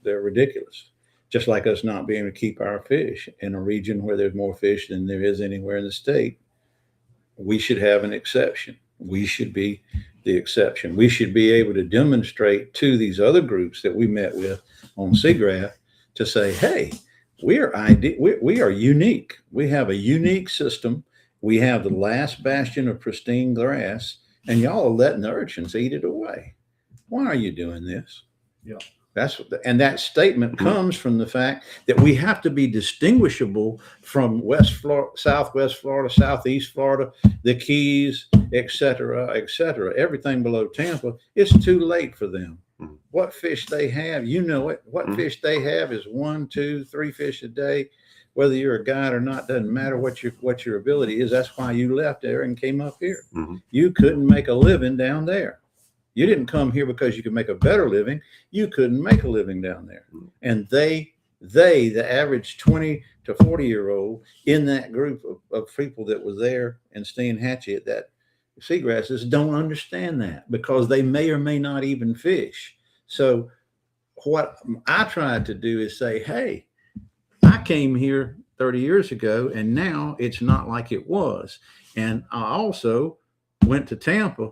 ridiculous. Just like us not being able to keep our fish in a region where there's more fish than there is anywhere in the state. We should have an exception. We should be the exception. We should be able to demonstrate to these other groups that we met with on Seagrass to say, hey, we are unique. We have a unique system. We have the last bastion of pristine grass, and y'all are letting the urchins eat it away. Why are you doing this? Yeah. And that statement comes from the fact that we have to be distinguishable from West Florida, Southwest Florida, Southeast Florida, the Keys, et cetera, everything below Tampa. It's too late for them. What fish they have, it. What fish they have is 1, 2, 3 fish a day. Whether you're a guide or not, doesn't matter what your ability is. That's why you left there and came up here. Mm-hmm. You couldn't make a living down there. You didn't come here because you could make a better living. You couldn't make a living down there. And the average 20 to 40-year-old in that group of people that was there and staying hatchy at that Seagrasses don't understand that because they may or may not even fish. So what I tried to do is say, hey, I came here 30 years ago and now it's not like it was. And I also went to Tampa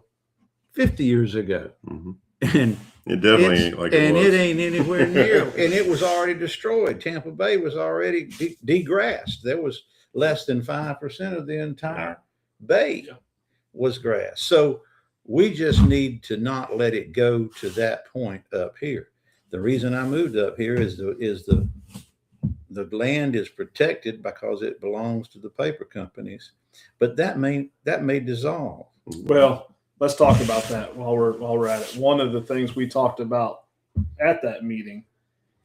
50 years ago. Mm-hmm. And it definitely ain't like it was. It ain't anywhere near. And it was already destroyed. Tampa Bay was already degrassed. There was less than 5% of the entire bay was grass. So we just need to not let it go to that point up here. The reason I moved up here is the land is protected because it belongs to the paper companies, but that may dissolve. Well, let's talk about that while we're at it. One of the things we talked about at that meeting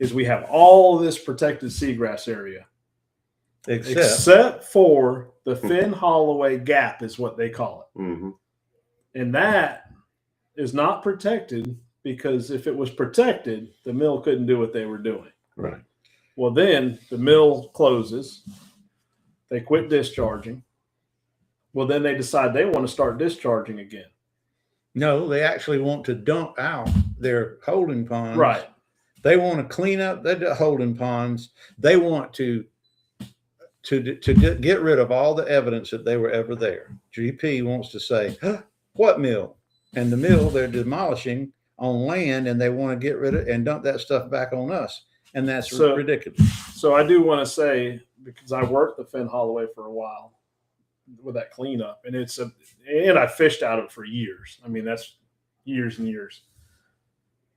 is we have all this protected seagrass area, except for the Finn Holloway Gap is what they call it. Mm-hmm. And that is not protected because if it was protected, the mill couldn't do what they were doing. Right. Well, then the mill closes. They quit discharging. Well, then they decide they want to start discharging again. No, they actually want to dump out their holding ponds. Right. They want to clean up the holding ponds. They want to get rid of all the evidence that they were ever there. GP wants to say, what mill? And the mill they're demolishing on land, and they want to get rid of and dump that stuff back on us. And that's ridiculous. So I do want to say, because I worked the Finn Holloway for a while with that cleanup, and and I fished out of it for years. I mean, that's years and years.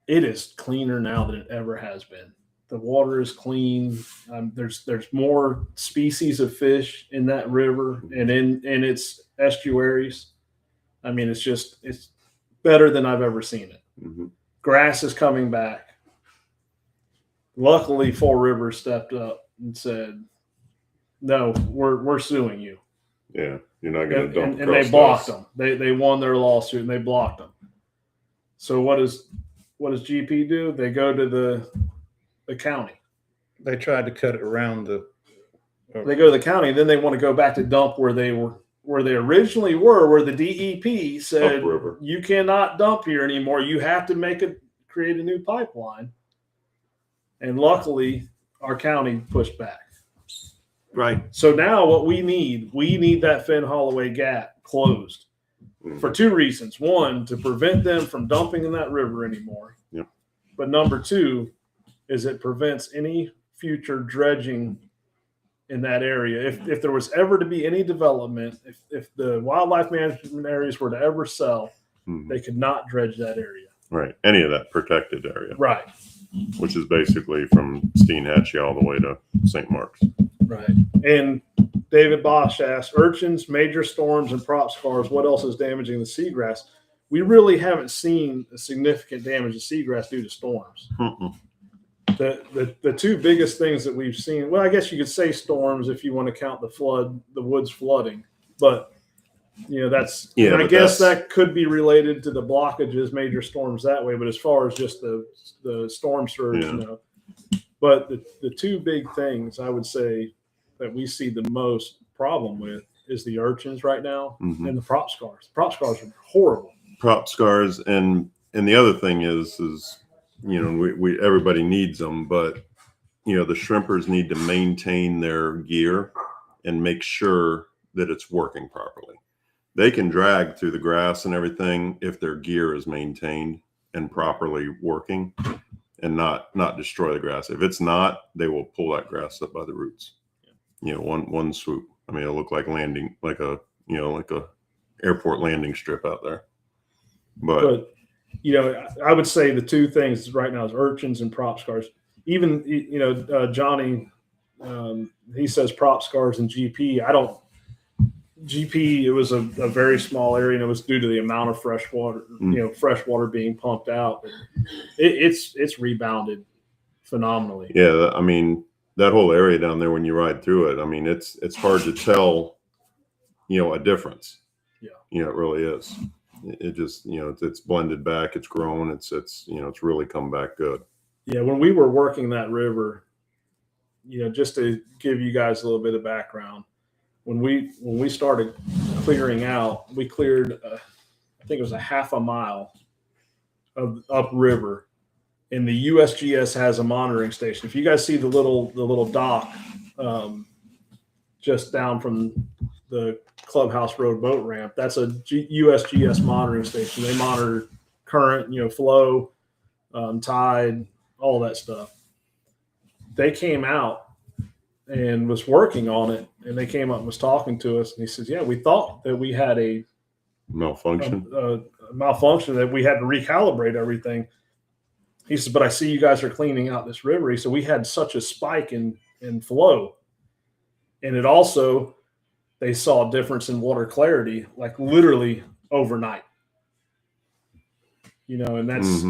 It is cleaner now than it ever has been. The water is clean. There's more species of fish in that river and in its estuaries. I mean, it's better than I've ever seen it. Mm-hmm. Grass is coming back. Luckily, Four Rivers stepped up and said, no, we're suing you. Yeah, you're not going to dump And they across blocked us. them. They won their lawsuit and they blocked them. So what does GP do? They go to the county. They tried to cut it around the. They go to the county, and then they want to go back to dump where they originally were, where the DEP said Upriver. you cannot dump here anymore. You have to create a new pipeline. And luckily, our county pushed back. Right. So now what we need that Finn Holloway gap closed for two reasons. One, to prevent them from dumping in that river anymore. Yep. But number two is it prevents any future dredging in that area. If there was ever to be any development, if the wildlife management areas were to ever sell, they could not dredge that area. Right. Any of that protected area. Right. Which is basically from Steenhatchee all the way to St. Mark's. Right. And David Bosch asked, urchins, major storms, and prop scars, what else is damaging the seagrass? We really haven't seen a significant damage to seagrass due to storms. The two biggest things that we've seen, well, I guess you could say storms if you want to count the woods flooding, but I guess that could be related to the blockages, major storms that way. But as far as just the storm surge, but the two big things I would say that we see the most problem with is the urchins right now and the prop scars. The prop scars are horrible. Prop scars, and the other thing is we everybody needs them, but the shrimpers need to maintain their gear and make sure that it's working properly. They can drag through the grass and everything if their gear is maintained and properly working and not destroy the grass. If it's not, they will pull that grass up by the roots. One swoop. I mean, it'll look like a airport landing strip out there. But I would say the two things right now is urchins and prop scars. Even, Johnny, he says prop scars and GP. GP, it was a very small area, and it was due to the amount of fresh water, fresh water being pumped out. It's rebounded phenomenally. Yeah, I mean, that whole area down there, when you ride through it, I mean, it's hard to tell, a difference. Yeah. It really is. It just, it's blended back, it's grown, it's really come back good. Yeah, when we were working that river, just to give you guys a little bit of background, when we started clearing out, we cleared, I think it was a half a mile of upriver, and the USGS has a monitoring station. If you guys see the little dock just down from the Clubhouse Road boat ramp, that's a USGS monitoring station. They monitor current, flow, tide, all that stuff. They came out and was working on it, and they came up and was talking to us, and he says, we thought that we had a malfunction, that we had to recalibrate everything. He says, but I see you guys are cleaning out this river. He said, we had such a spike in flow, and it also, they saw a difference in water clarity, like literally overnight, and that's,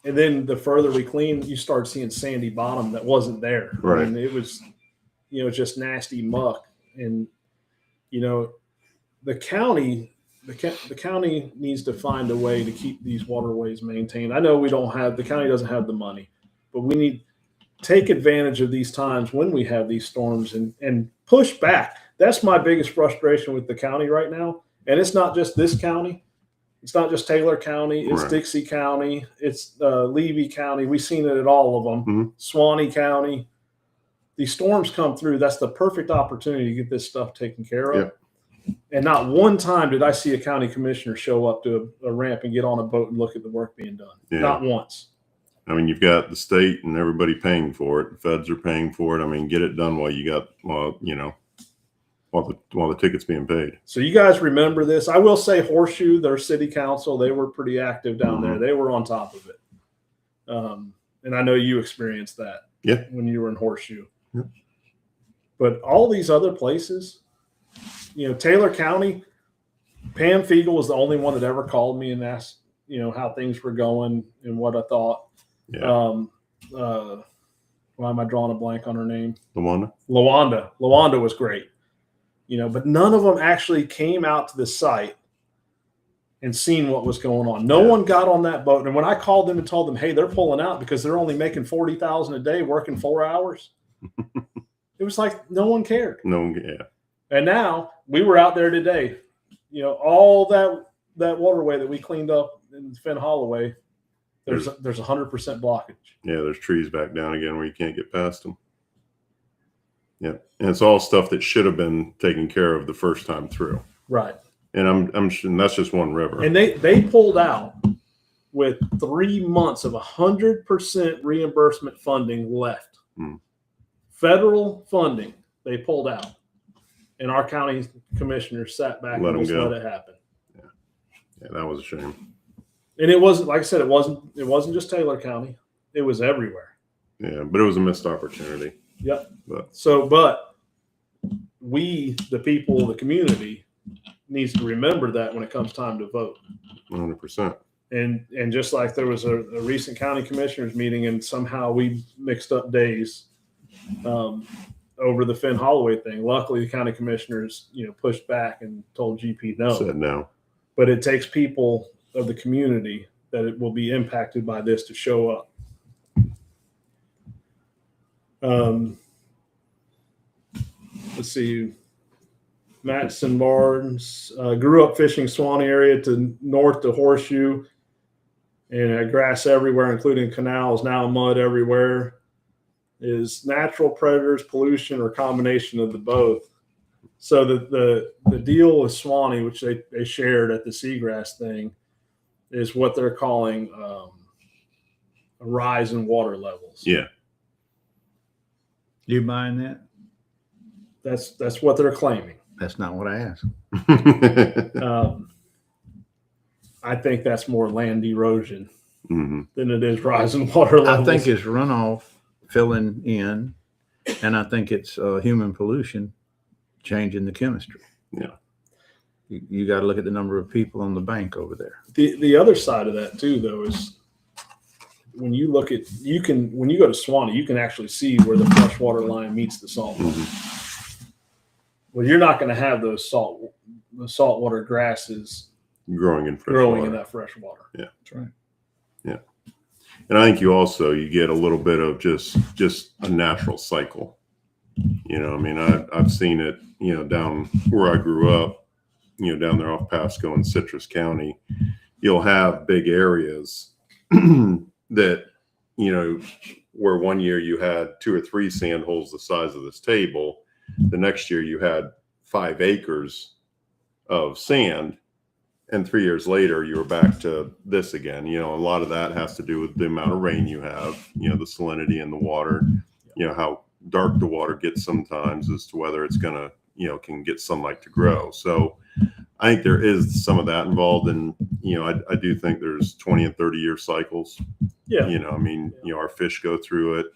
and then the further we clean, you start seeing sandy bottom that wasn't there. Right. And it was, just nasty muck. And, the county needs to find a way to keep these waterways maintained. I know the county doesn't have the money, but we need to take advantage of these times when we have these storms and push back. That's my biggest frustration with the county right now. And it's not just this county. It's not just Taylor County. It's Right. Dixie County. It's Levy County. We've seen it at all of them. Suwannee County. These storms come through. That's the perfect opportunity to get this stuff taken care of. Yep. And not one time did I see a county commissioner show up to a ramp and get on a boat and look at the work being done. Yeah. Not once. I mean, you've got the state and everybody paying for it. The feds are paying for it. I mean, get it done while while the ticket's being paid. So you guys remember this. I will say Horseshoe, their city council, they were pretty active down there. They were on top of it. And I know you experienced that when you were in Horseshoe. Yeah. But all these other places, Taylor County, Pam Fiegel was the only one that ever called me and asked, how things were going and what I thought. Yeah. Why am I drawing a blank on her name? Luana? Lawanda. Lawanda was great, but none of them actually came out to the site and seen what was going on. No one got on that boat. And when I called them and told them, hey, they're pulling out because they're only making $40,000 a day, working 4 hours, it was like no one cared. Yeah. And now we were out there today. All that waterway that we cleaned up in Finn Holloway, there's 100% blockage. Yeah, there's trees back down again where you can't get past them. Yeah, and it's all stuff that should have been taken care of the first time through. Right. And I'm sure that's just one river. And they pulled out with 3 months of 100% reimbursement funding left. Federal funding, they pulled out. And our county commissioners sat back and just let it happen. Yeah, that was a shame. And it wasn't, like I said, it wasn't just Taylor County. It was everywhere. Yeah, but it was a missed opportunity. Yep. But but we, the people, the community, needs to remember that when it comes time to vote. 100%. And just like there was a recent county commissioners meeting and somehow we mixed up days over the Finn Holloway thing. Luckily, the county commissioners, pushed back and told GP no. Said no. But it takes people of the community that it will be impacted by this to show up. Let's see. Matson Barnes grew up fishing Swanee area to north to Horseshoe, and grass everywhere, including canals, now mud everywhere. Is natural predators, pollution, or combination of the both? So the deal with Swanee, which they shared at the seagrass thing, is what they're calling a rise in water levels. Yeah. You buying that? That's what they're claiming. That's not what I asked. I think that's more land erosion than it is rise in water levels. I think it's runoff filling in, and I think it's human pollution changing the chemistry. Yeah. You got to look at the number of people on the bank over there. The other side of that too, though, is when you look at when you go to Swanee, you can actually see where the freshwater line meets the salt water. Well, you're not going to have the saltwater grasses growing in that fresh water. Yeah, that's right. Yeah, and I think you get a little bit of just a natural cycle. I've seen it. Down where I grew up, down there off Pasco in Citrus County, you'll have big areas that where one year you had 2 or 3 sand holes the size of this table. The next year you had 5 acres of sand, and 3 years later you were back to this again. A lot of that has to do with the amount of rain you have, the salinity in the water, how dark the water gets sometimes as to whether it's going to, can get sunlight to grow. So I think there is some of that involved. And, I do think there's 20 and 30 year cycles. Yeah. Our fish go through it,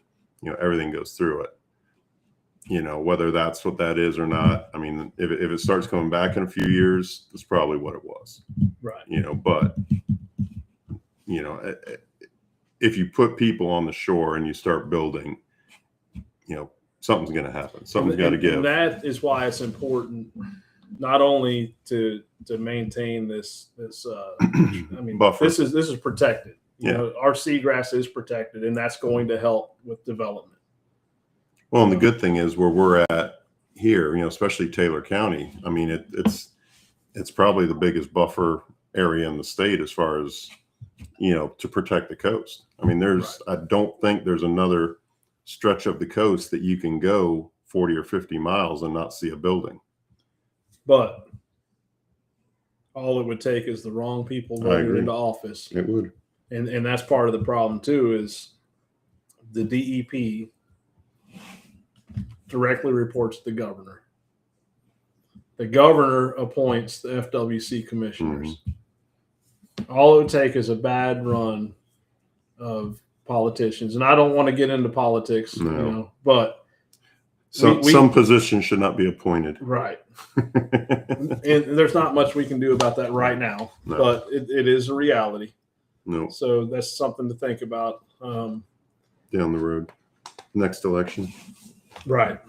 everything goes through it. Whether that's what that is or not. If it starts coming back in a few years, that's probably what it was. Right. But if you put people on the shore and you start building, something's going to happen. Something's got to give. And that is why it's important not only to maintain this buffer. This is protected. Our seagrass is protected, and that's going to help with development. Well, and the good thing is where we're at here, especially Taylor County. It's probably the biggest buffer area in the state as far as to protect the coast. I don't think there's another stretch of the coast that you can go 40 or 50 miles and not see a building. But all it would take is the wrong people voted into office. It would. And that's part of the problem too, is the DEP directly reports to the governor. The governor appoints the FWC commissioners. All it would take is a bad run of politicians. And I don't want to get into politics, but some positions should not be appointed. Right. And there's not much we can do about that right now, but it is a reality. No. So that's something to think about. Down the road. next election. Right.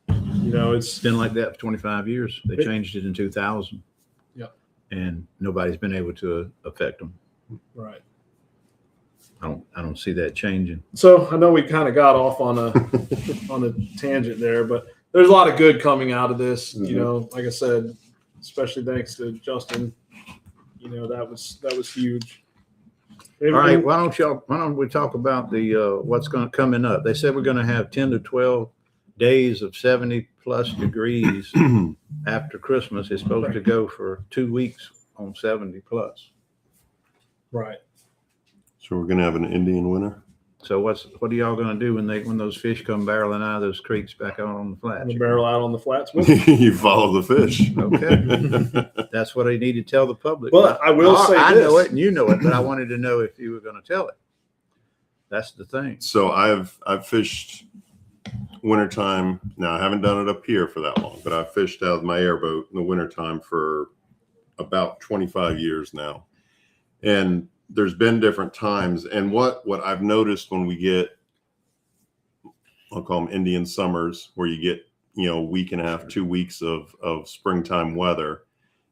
You know, It's been like that for 25 years. They changed it in 2000. Yep. And nobody's been able to affect them. right. I don't see that changing. So I know we kind of got off on a tangent there, but there's a lot of good coming out of this. Mhm. You know, like I said, especially thanks to Justin. You know, that was huge. All right, why don't we talk about the what's coming up? They said we're going to have 10 to 12 days of 70 plus degrees after Christmas. It's supposed to go for 2 weeks on 70 plus. Right. So we're gonna have an Indian winter. So what are y'all going to do when those fish come barreling out of those creeks back out on the flats? The barrel out on the flats. You follow the fish. Okay. That's what I need to tell the public. But I will say I this. know it and you know it, but I wanted to know if you were going to tell it. That's the thing. So I've fished wintertime. Now I haven't done it up here for that long, but I've fished out of my airboat in the wintertime for about 25 years now. And there's been different times. And what I've noticed when we get, I'll call them Indian summers, where you get, you know, a week and a half, 2 weeks of springtime weather,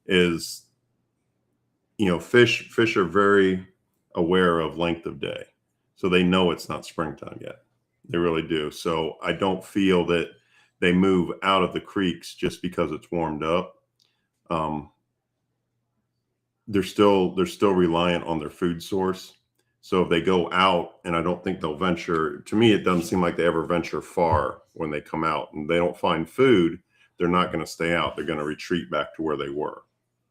is, you know, fish are very aware of length of day. So they know it's not springtime yet. They really do. So I don't feel that they move out of the creeks just because it's warmed up. They're still reliant on their food source. So if they go out, and I don't think they'll venture, to me, it doesn't seem like they ever venture far when they come out, and they don't find food, they're not going to stay out. They're going to retreat back to where they were,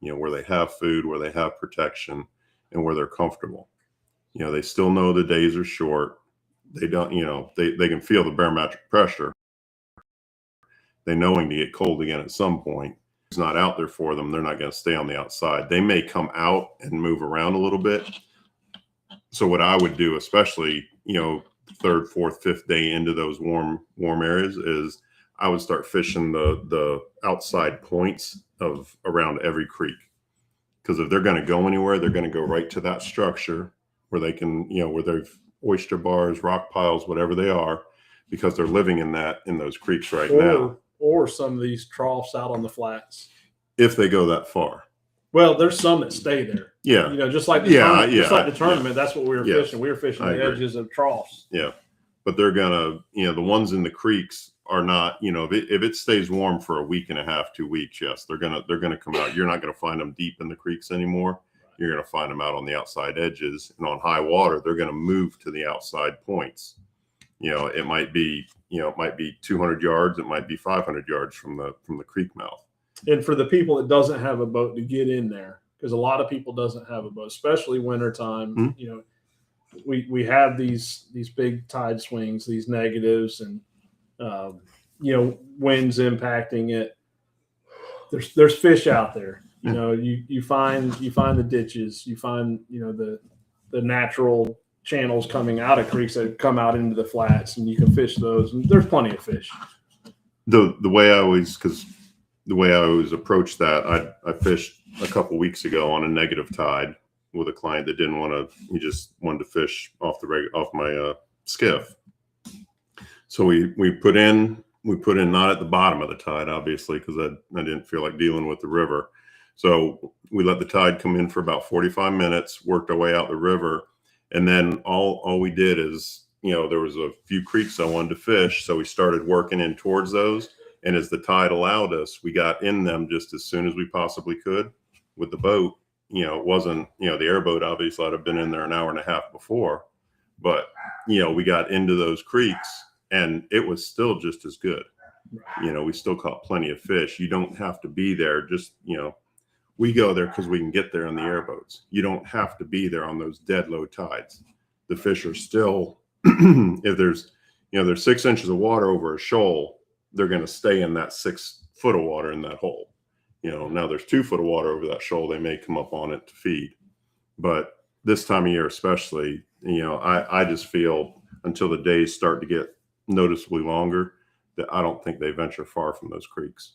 you know, where they have food, where they have protection, and where they're comfortable. You know, they still know the days are short. They don't, you know, they can feel the barometric pressure. They knowing to get cold again at some point. It's not out there for them. They're not going to stay on the outside. They may come out and move around a little bit. So what I would do, especially, you know, third, fourth, fifth day into those warm areas, is I would start fishing the outside points of around every creek. Because if they're going to go anywhere, they're going to go right to that structure where they can, you know, where they've oyster bars, rock piles, whatever they are, because they're living in those creeks right now. Or some of these troughs out on the flats. If they go that far. Well, there's some that stay there. Yeah. You know, just like the tournament, that's what we were fishing. We were fishing the edges of troughs. Yeah. But they're gonna, you know, the ones in the creeks are not, you know, if it stays warm for a week and a half, 2 weeks, yes, they're gonna come out. You're not gonna find them deep in the creeks anymore. You're gonna find them out on the outside edges, and on high water, they're gonna move to the outside points. You know, it might be 200 yards, it might be 500 yards from the creek mouth. And for the people that doesn't have a boat to get in there, because a lot of people doesn't have a boat, especially wintertime. Mm-hmm. You know, we have these big tide swings, these negatives, and you know, winds impacting it. There's fish out there. You know, you find the ditches, you find, you know, the natural channels coming out of creeks that come out into the flats, and you can fish those, and there's plenty of fish. The way I always approach that, I fished a couple weeks ago on a negative tide with a client that didn't want to, he just wanted to fish off my skiff. So we put in not at the bottom of the tide, obviously, because I didn't feel like dealing with the river. So we let the tide come in for about 45 minutes, worked our way out the river. And then all we did is, you know, there was a few creeks I wanted to fish. So we started working in towards those. And as the tide allowed us, we got in them just as soon as we possibly could with the boat. You know, it wasn't, you know, the airboat, obviously I'd have been in there an hour and a half before, but, you know, we got into those creeks and it was still just as good. You know, we still caught plenty of fish. You don't have to be there. Just, you know, we go there because we can get there in the airboats. You don't have to be there on those dead low tides. The fish are still, if there's 6 inches of water over a shoal, they're going to stay in that 6 foot of water in that hole. You know, now there's 2 foot of water over that shoal. They may come up on it to feed. But this time of year, especially, you know, I just feel until the days start to get noticeably longer that I don't think they venture far from those creeks.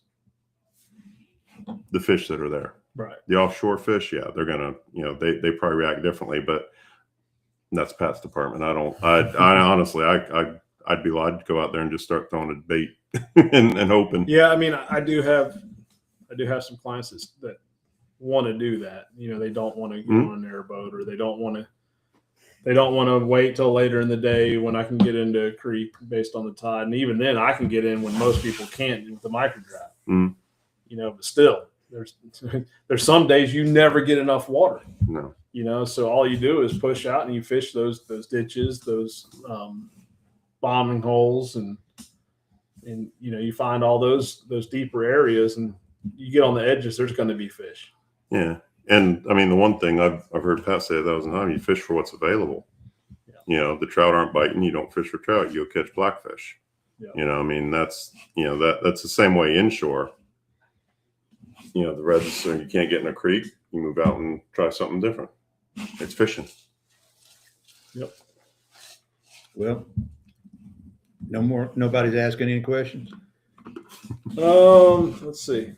The fish that are there. Right. The offshore fish, yeah, they're going to, you know, they probably react differently, but that's Pat's department. I honestly, I I'd be glad to go out there and just start throwing a bait and hoping. Yeah, I mean, I do have some clients that want to do that. You know, they don't want to go on an airboat, or they don't want to wait till later in the day when I can get into a creek based on the tide. And even then, I can get in when most people can't with the micro drive. You know, but still, there's some days you never get enough water. No. You know, so all you do is push out and you fish those ditches, those bombing holes, and you know, you find all those deeper areas, and you get on the edges. There's going to be fish. Yeah. And I mean, the one thing I've heard Pat say 1,000 times, you fish for what's available. Yeah. You know, the trout aren't biting. You don't fish for trout. You'll catch blackfish. Yeah. You know, I mean, that's the same way inshore. You know, the register, you can't get in a creek. You move out and try something different. It's fishing. Yep. Well, nobody's asking any questions. Let's see.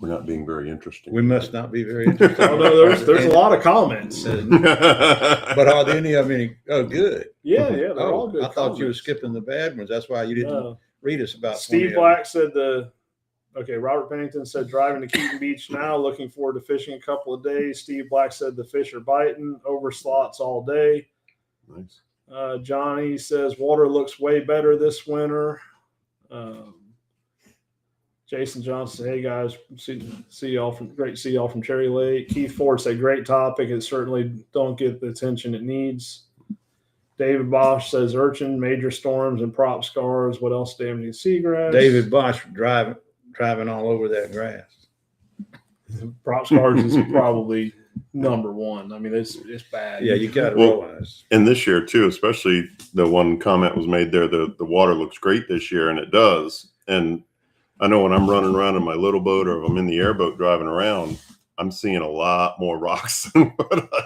We're not being very interesting. We must not be very interested. Oh, no, there's a lot of comments. But are there any of any? Oh, good. Yeah, they're all good. I thought you were comments. skipping the bad ones. That's why you didn't read us about. 20 Steve of them. Black said Robert Pennington said driving to Keaton Beach now, looking forward to fishing a couple of days. Steve Black said the fish are biting over slots all day. Nice. Johnny says water looks way better this winter. Jason Johnson, hey guys, see y'all from Cherry Lake. Keith Ford said great topic. It certainly don't get the attention it needs. David Bosch says urchin, major storms, and prop scars. What else damaging seagrass? David Bosch driving all over that grass. Prop scars is probably number one. I mean, it's bad. Yeah, you got to Well, realize. And this year too, especially the one comment was made there, the water looks great this year, and it does. And I know when I'm running around in my little boat, or if I'm in the airboat driving around, I'm seeing a lot more rocks than what I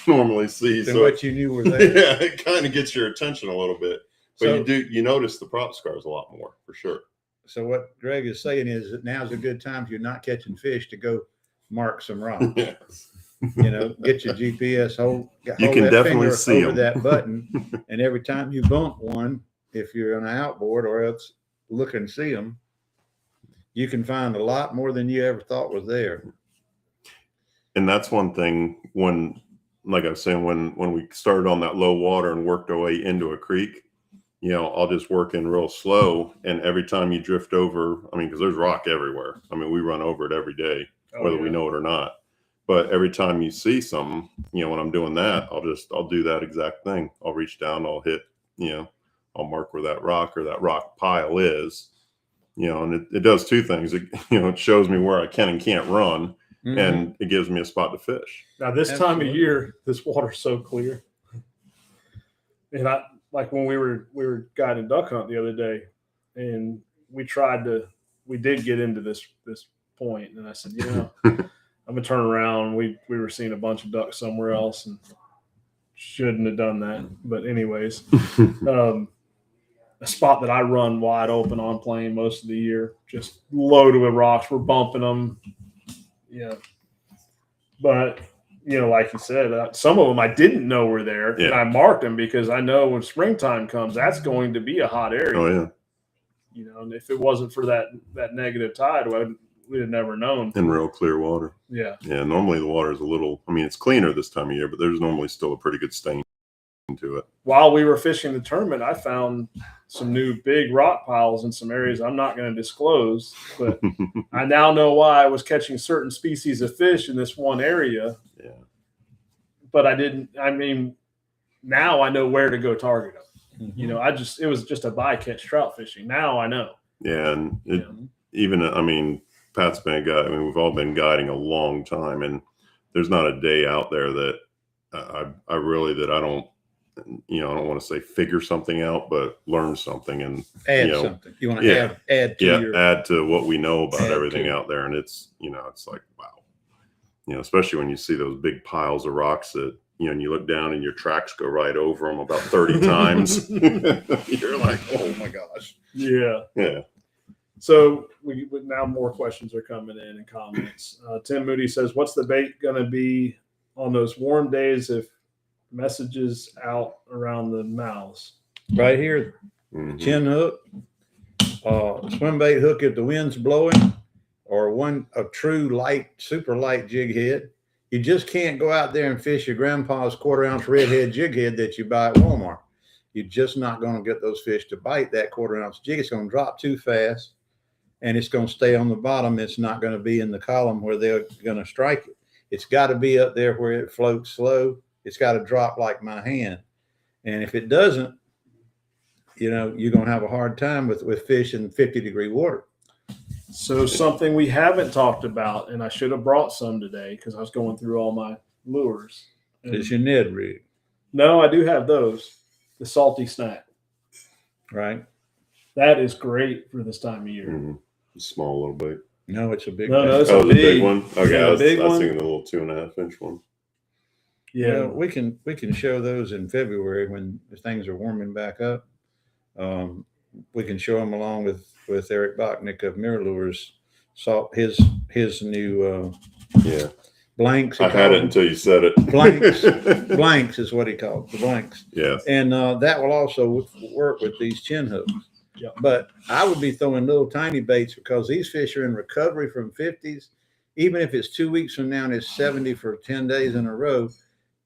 normally see. Than So what you knew were there. yeah, it kind of gets your attention a little bit. But you notice the prop scars a lot more for sure. So what Greg is saying is that now's a good time if you're not catching fish to go mark some rocks. Yes. You know, get your GPS, hold can that definitely finger see over 'em. that button, and every time you bump one, if you're on an outboard or else look and see them, you can find a lot more than you ever thought was there. And that's one thing when, like I was saying, when we started on that low water and worked our way into a creek, you know, I'll just work in real slow. And every time you drift over, I mean, because there's rock everywhere. I mean, we run over it every day, whether we know it or not. But every time you see something, you know, when I'm doing that, I'll do that exact thing. I'll reach down, I'll hit, you know, I'll mark where that rock or that rock pile is, you know, and it does two things. It, you know, it shows me where I can and can't run, and it gives me a spot to fish. Now this time of year, this water's so clear. And I like when we were guiding duck hunt the other day, and we did get into this point, and I said, you know, I'm gonna turn around. We were seeing a bunch of ducks somewhere else, and shouldn't have done that. But anyways, a spot that I run wide open on plane most of the year, just loaded with rocks. We're bumping them, yeah. But you know, like you said, some of them I didn't know were there, and I marked them because I know when springtime comes, that's going to be a hot area. Oh yeah. You know, and if it wasn't for that negative tide, we'd have never known. In real clear water. Yeah. Yeah. Normally the water is a little, I mean, it's cleaner this time of year, but there's normally still a pretty good stain to it. While we were fishing the tournament, I found some new big rock piles in some areas I'm not going to disclose, but I now know why I was catching certain species of fish in this one area. Yeah. But now I know where to go target them. You know, it was just a bycatch trout fishing. Now I know. Yeah. And even, I mean, Pat's been a guy. I mean, we've all been guiding a long time, and there's not a day out there that I really I don't want to say figure something out, but learn something and add something. You want to add to add to what we know about everything out there, and it's it's like wow, especially when you see those big piles of rocks that and you look down and your tracks go right over them about 30 times. You're like, oh my gosh. Yeah. Yeah. So now more questions are coming in and comments. Tim Moody says, what's the bait going to be on those warm days if messages out around the mouths? right here, Mhm. chin hook, swim bait hook if the wind's blowing, or a true light, super light jig head. You just can't go out there and fish your grandpa's 1/4 ounce redhead jig head that you buy at Walmart. You're just not going to get those fish to bite that 1/4 ounce jig. It's going to drop too fast, and it's going to stay on the bottom. It's not going to be in the column where they're going to strike it. It's got to be up there where it floats slow. It's got to drop like my hand. And if it doesn't, you're going to have a hard time with fish in 50-degree water. So something we haven't talked about, and I should have brought some today because I was going through all my lures. It's your Ned rig, No, I do have those. The salty snack. right? That is great for this time of year. Mhm. Small little bait. No, it's a big No, bait. it's Oh, a the big big one. Okay, yeah, I was big one. thinking the little 2.5-inch one. Yeah. We can show those in February when things are warming back up. We can show them along with Eric Bachnick of Mirror Lures. Saw his new Yeah, blanks. he I had called it them. until you said it. Blanks. Blanks is what he called the blanks, Yes. and that will also work with these chin hooks. Yep. But I would be throwing little tiny baits because these fish are in recovery from 50s. Even if it's 2 weeks from now and it's 70 for 10 days in a row,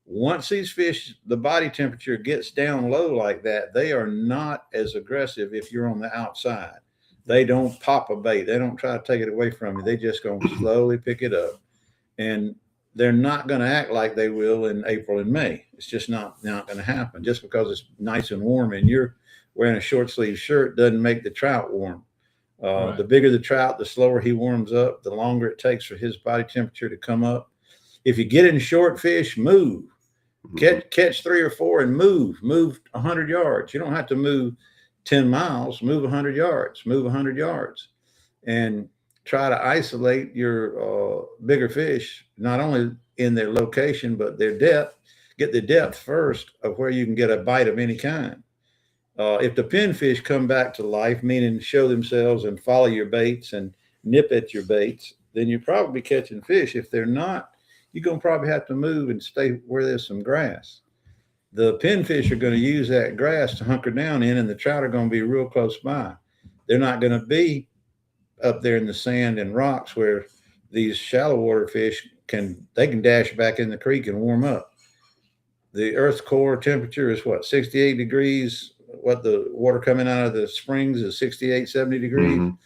once these fish, the body temperature gets down low like that, they are not as aggressive if you're on the outside. They don't pop a bait. They don't try to take it away from you. They just going to slowly pick it up. And they're not going to act like they will in April and May. It's just not going to happen. Just because it's nice and warm and you're wearing a short sleeve shirt doesn't make the trout warm. Right. The bigger the trout, the slower he warms up, the longer it takes for his body temperature to come up. If you get in short fish, move. Catch 3 or 4 and move 100 yards. You don't have to move 10 miles, move 100 yards and try to isolate your bigger fish, not only in their location, but their depth. Get the depth first of where you can get a bite of any kind. If the pinfish come back to life, meaning show themselves and follow your baits and nip at your baits, then you're probably catching fish. If they're not, you're going to probably have to move and stay where there's some grass. The pinfish are going to use that grass to hunker down in, and the trout are going to be real close by. They're not going to be up there in the sand and rocks where these shallow water fish can dash back in the creek and warm up. The Earth's core temperature is 68 degrees. What the water coming out of the springs is 68, 70 degrees. Mhm.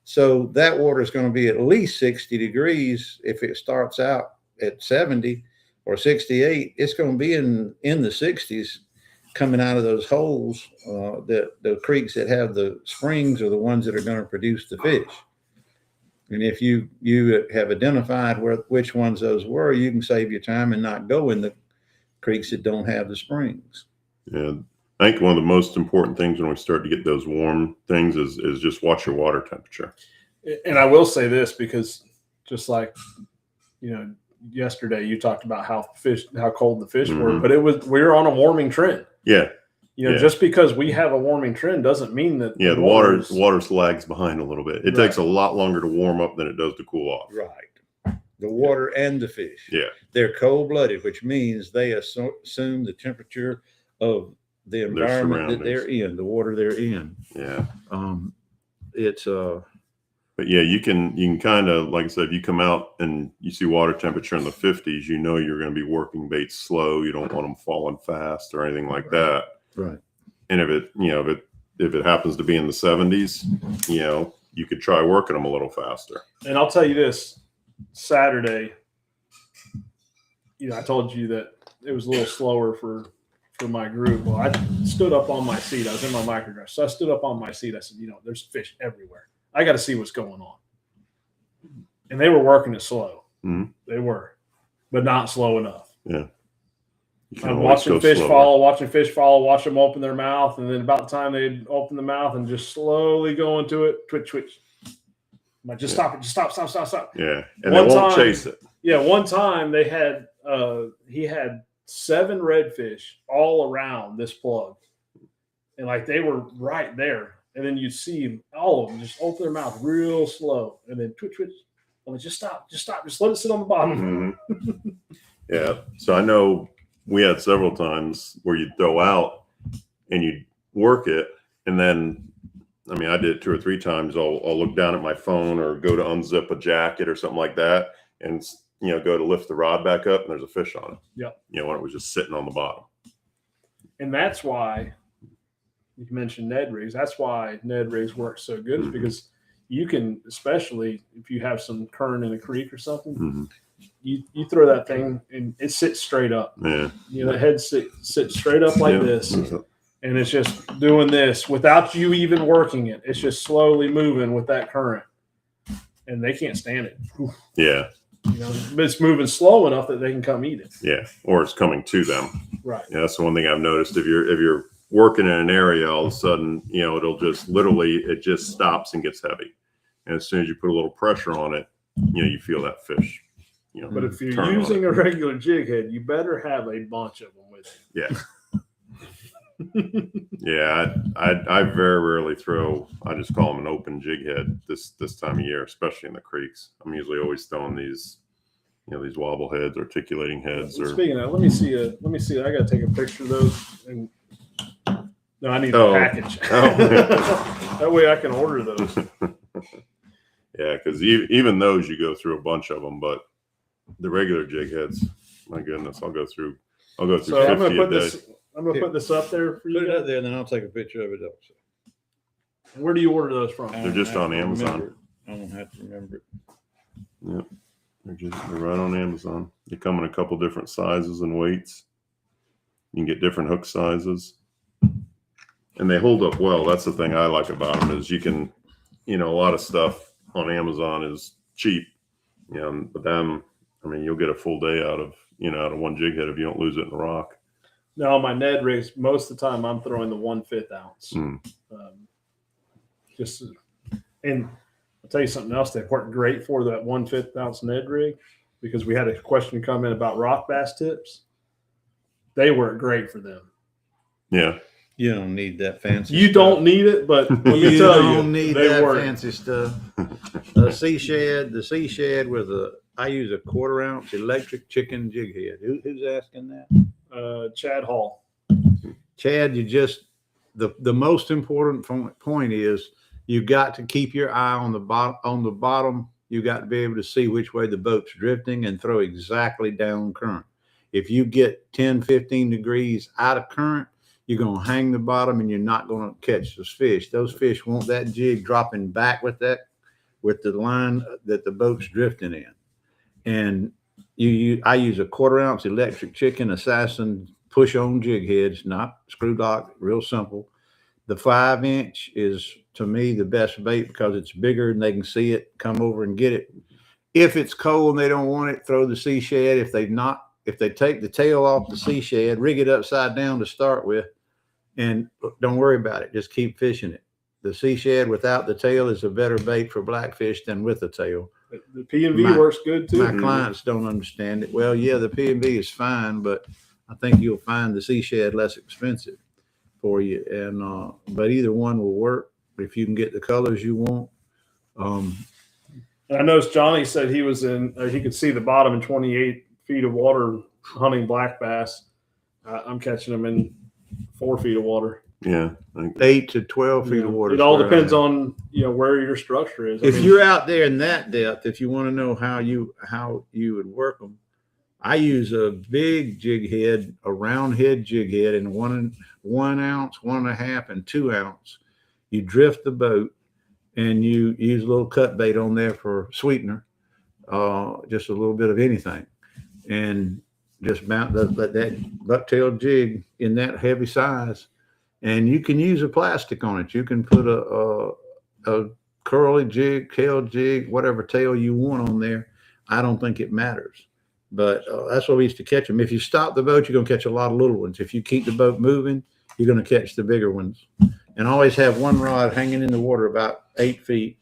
So that water is going to be at least 60 degrees. If it starts out at 70 or 68, it's going to be in the 60s coming out of those holes. The creeks that have the springs are the ones that are going to produce the fish. And if you have identified which ones those were, you can save your time and not go in the creeks that don't have the springs. Yeah. I think one of the most important things when we start to get those warm things is just watch your water temperature. And I will say this because just like, yesterday you talked about how cold the fish were, but we're on a warming trend. Yeah. Just because we have a warming trend doesn't mean that Yeah. The water's lags behind a little bit. It Right. takes a lot longer to warm up than it does to cool off. Right. The water and the fish. Yeah. They're cold-blooded, which means they assume the temperature of the environment that they're in, the water they're in. Yeah. But yeah, you can kind of, like I said, if you come out and you see water temperature in the 50s, you're going to be working baits slow. You don't want them falling fast or anything like that. Right. And if it happens to be in the 70s, you could try working them a little faster. And I'll tell you this, Saturday, I told you that it was a little slower for my group. Well, I stood up on my seat. I was in my microdress. So I stood up on my seat. I said, there's fish everywhere. I got to see what's going on. And they were working it slow. Mhm. They were, but not slow enough. Yeah. I'm watching fish follow, watch them open their mouth. And then about the time they'd open the mouth and just slowly go into it, twitch. I'm like, stop it. Just stop. Yeah. And they won't chase it. Yeah. One time he had 7 redfish all around this plug. And they were right there. And then you'd see all of them just open their mouth real slow and then twitch. I'm like, just stop. Just let it sit on the bottom. Mm-hmm. Yeah. So I know we had several times where you'd throw out and you'd work it, and then, I mean, I did it 2 or 3 times. I'll look down at my phone or go to unzip a jacket or something like that, and go to lift the rod back up, and there's a fish on it. Yep. When it was just sitting on the bottom. And that's why you mentioned Ned rigs. That's why Ned rigs work so good, is because you can, especially if you have some current in a creek or something, you throw that thing and it sits straight up. Yeah. The head sits straight up like this, and it's just doing this without you even working it. It's just slowly moving with that current, and they can't stand it. Yeah. But it's moving slow enough that they can come eat it. Yeah. Or it's coming to them. Right. Yeah, that's the one thing I've noticed. If you're working in an area, all of a sudden, it'll just literally, it just stops and gets heavy. And as soon as you put a little pressure on it, you feel that fish. But if you're using a regular jig head, you better have a bunch of them with you. Yeah. Yeah. I very rarely throw, I just call them an open jig head this time of year, especially in the creeks. I'm usually always throwing these, these wobble heads, articulating heads. Speaking of that, let me see. I got to take a picture of those. No, I need a package. That way I can order those. Yeah, because even those, you go through a bunch of them, but the regular jig heads, my goodness, I'll go through So 50 I'm gonna put a day. this. I'm gonna put this up there for you. Put it up there, and then I'll take a picture of it also. Where do you order those from? They're just on Amazon. I don't have to remember it. Yep. They're right on Amazon. They come in a couple different sizes and weights. You can get different hook sizes. And they hold up well. That's the thing I like about them, is you can, a lot of stuff on Amazon is cheap. But them, I mean, you'll get a full day out of one jig head if you don't lose it in the rock. No, my Ned rigs, most of the time I'm throwing the 1/5 ounce. And I'll tell you something else that worked great for that 1/5 ounce Ned rig, because we had a question come in about rock bass tips. They work great for them. Yeah. You don't need that fancy. You don't need it, but let me tell you, don't need they that work. fancy stuff. The sea shed with I use a 1/4 ounce electric chicken jig head. Who's asking that? Chad Hall. Chad, the most important point is you got to keep your eye on the bottom. You got to be able to see which way the boat's drifting and throw exactly down current. If you get 10, 15 degrees out of current, you're going to hang the bottom and you're not going to catch those fish. Those fish want that jig dropping back with the line that the boat's drifting in. And I use a 1/4 ounce electric chicken assassin push-on jig heads, not screw lock, real simple. The 5-inch is, to me, the best bait because it's bigger and they can see it, come over and get it. If it's cold and they don't want it, throw the sea shed. If they take the tail off the sea shed, rig it upside down to start with, and don't worry about it. Just keep fishing it. The sea shed without the tail is a better bait for blackfish than with the tail. The P&V works good too. My clients don't understand it. Well, yeah, the P&V is fine, but I think you'll find the sea shed less expensive for you. And but either one will work if you can get the colors you want. And I noticed Johnny said he was he could see the bottom in 28 feet of water hunting black bass. I'm catching them in 4 feet of water. Yeah. 8 to 12 feet of water. It all depends on where your structure is. If you're out there in that depth, if you want to know how you would work them, I use a big jig head, a round head jig head, and 1 ounce, 1.5, and 2 ounce. You drift the boat, and you use a little cut bait on there for sweetener, just a little bit of anything, and just mount that bucktail jig in that heavy size. And you can use a plastic on it. You can put a curly jig, tail jig, whatever tail you want on there. I don't think it matters. But that's what we used to catch them. If you stop the boat, you're going to catch a lot of little ones. If you keep the boat moving, you're going to catch the bigger ones. And always have one rod hanging in the water about 8 feet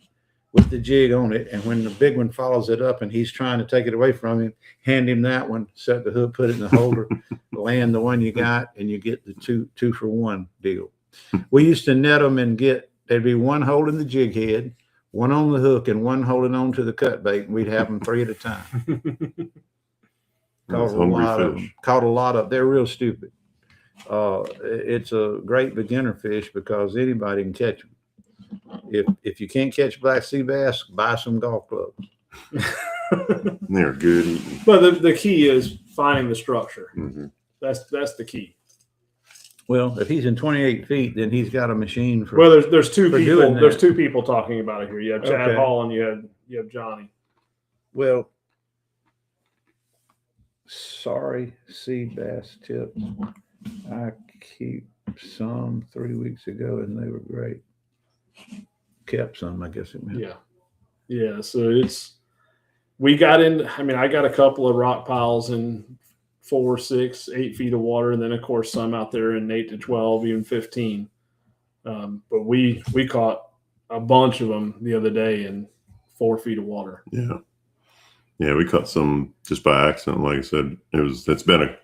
with the jig on it. And when the big one follows it up and he's trying to take it away from him, hand him that one, set the hook, put it in the holder, land the one you got, and you get the two for one deal. We used to net them and there'd be one holding the jig head, one on the hook, and one holding on to the cut bait. And we'd have them 3 at a time. Caught a lot of them. They're real stupid. It's a great beginner fish because anybody can catch them. If you can't catch black sea bass, buy some golf clubs. They're good eating. But the key is finding the structure. Mm-hmm. That's the key. Well, if he's in 28 feet, then he's got a machine for. Well, there's two for people. doing that. There's two people talking about it here. You have Chad Okay. Hall and you have Johnny. Well, sorry, sea bass tips. I keep some 3 weeks ago and they were great. Kept some, I guess it meant. Yeah. So we got in. I mean, I got a couple of rock piles in 4, 6, 8 feet of water, and then of course some out there in 8 to 12, even 15. But we caught a bunch of them the other day in 4 feet of water. Yeah, we caught some just by accident. Like I said, it's been a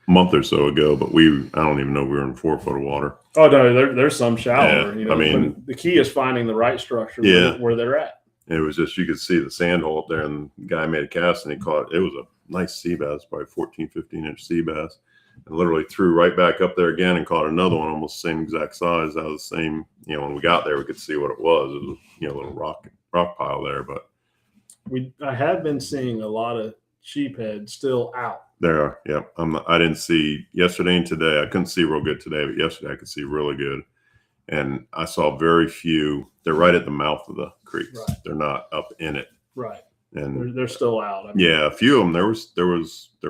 month or so ago, but I don't even know we were in 4 foot of water. Oh no, there's some shallower. Yeah, I mean, but the key is finding the right structure. Yeah. Where they're at. It was just, you could see the sand hole up there, and the guy made a cast and he caught, it was a nice sea bass, probably 14, 15 inch sea bass, and literally threw right back up there again and caught another one almost the same exact size. That was the same, when we got there, we could see what it was. It was, a little rock pile there, but I have been seeing a lot of sheephead still out. there are, yeah. I didn't see yesterday and today. I couldn't see real good today, but yesterday I could see really good. And I saw very few. They're right at the mouth of the creeks. Right. They're not up in it. Right. And They're still out. I mean, yeah, a few of them. There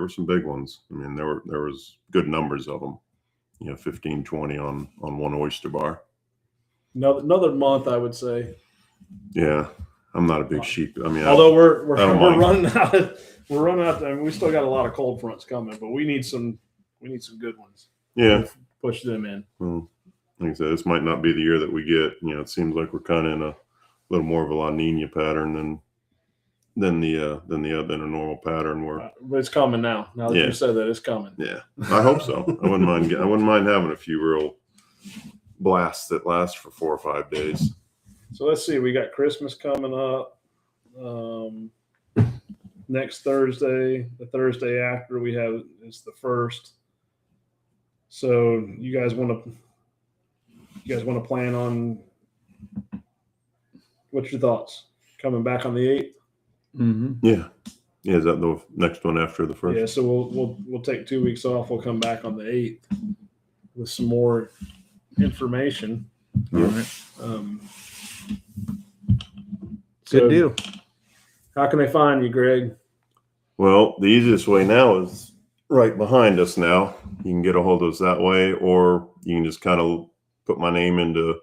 were some big ones. I mean, there was good numbers of them. 15, 20 on one oyster bar. Another month, I would say. Yeah, I'm not a big sheep. I mean, Although we're don't mind. running out. We're running out. I mean, we still got a lot of cold fronts coming, but we need some good ones. yeah. Push them in. Well, like I said, this might not be the year that we get. It seems like we're kind of in a little more of a La Nina pattern than a normal pattern. Where But it's coming now. Now that Yeah. you said that, it's coming. yeah, I hope so. I wouldn't mind having a few real blasts that last for 4 or 5 days. So let's see. We got Christmas coming up. Next Thursday, the Thursday after it's the 1st. So you guys want to plan on? What's your thoughts? Coming back on the 8th? Mm-hmm. Yeah. Is that the next one after the first? Yeah. So we'll take 2 weeks off. We'll come back on the 8th with some more information. All right. So Good deal. How can they find you, Greg? Well, the easiest way now is right behind us now. You can get a hold of us that way, or you can just kind of put my name into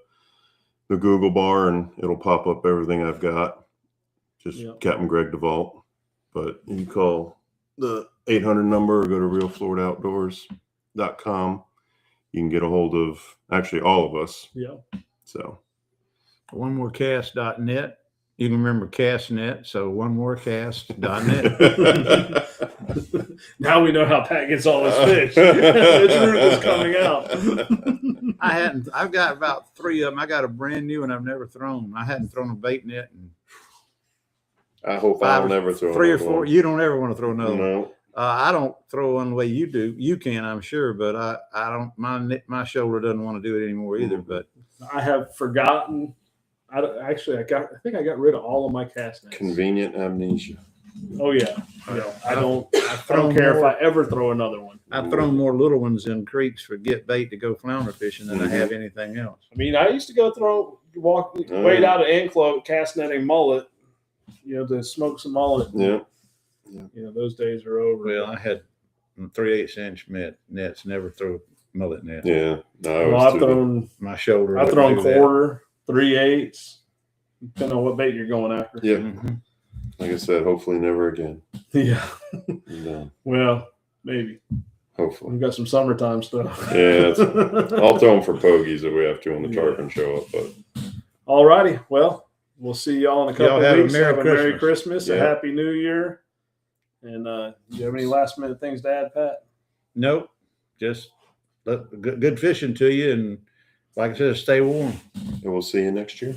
the Google bar and it'll pop up everything I've got. Just Yep. Captain Greg DeVault. But you can call the 800 number or go to realfloridaoutdoors.com. You can get a hold of actually all of us. Yeah. So onemorecast.net. You can remember castnet, so onemorecast.net. Now we know how Pat gets all his fish. The truth is coming out. I've got about 3 of them. I got a brand new one I've never thrown. I hadn't thrown a bait net in I hope 5 I'll never throw 3 or another 4. one. You don't ever want to throw another one. No. I don't throw one the way you do. You can, I'm sure, but I don't. My shoulder doesn't want to do it anymore either. But I have forgotten. I think I got rid of all of my cast nets. Convenient amnesia. Oh yeah. I don't thrown care if more. I ever throw another one. I've thrown more little ones in creeks for get bait to go flounder fishing than I have anything else. I mean, I used to go wade out of Anclote cast netting mullet, to smoke some mullet. Yeah. Those days are over. Well, I had 3/8 inch nets. Never throw mullet net. Yeah. No, Well, I've thrown My shoulder. I've wouldn't thrown do that. quarter, 3/8, depending on what bait you're going after. Yeah. Mhm. Like I said, hopefully never again. Yeah. No, Well, maybe. hopefully. We've got some summertime stuff. Yeah, I'll throw them for pogies if we have to when the tarpon show up. But All righty. Well, we'll see y'all in a couple Y'all have of a weeks. Merry Have a Merry Christmas. Christmas, a Yeah. Happy New Year. And do you have any last minute things to add, Pat? Nope. Just good fishing to you, and like I said, stay warm. we'll see you next year.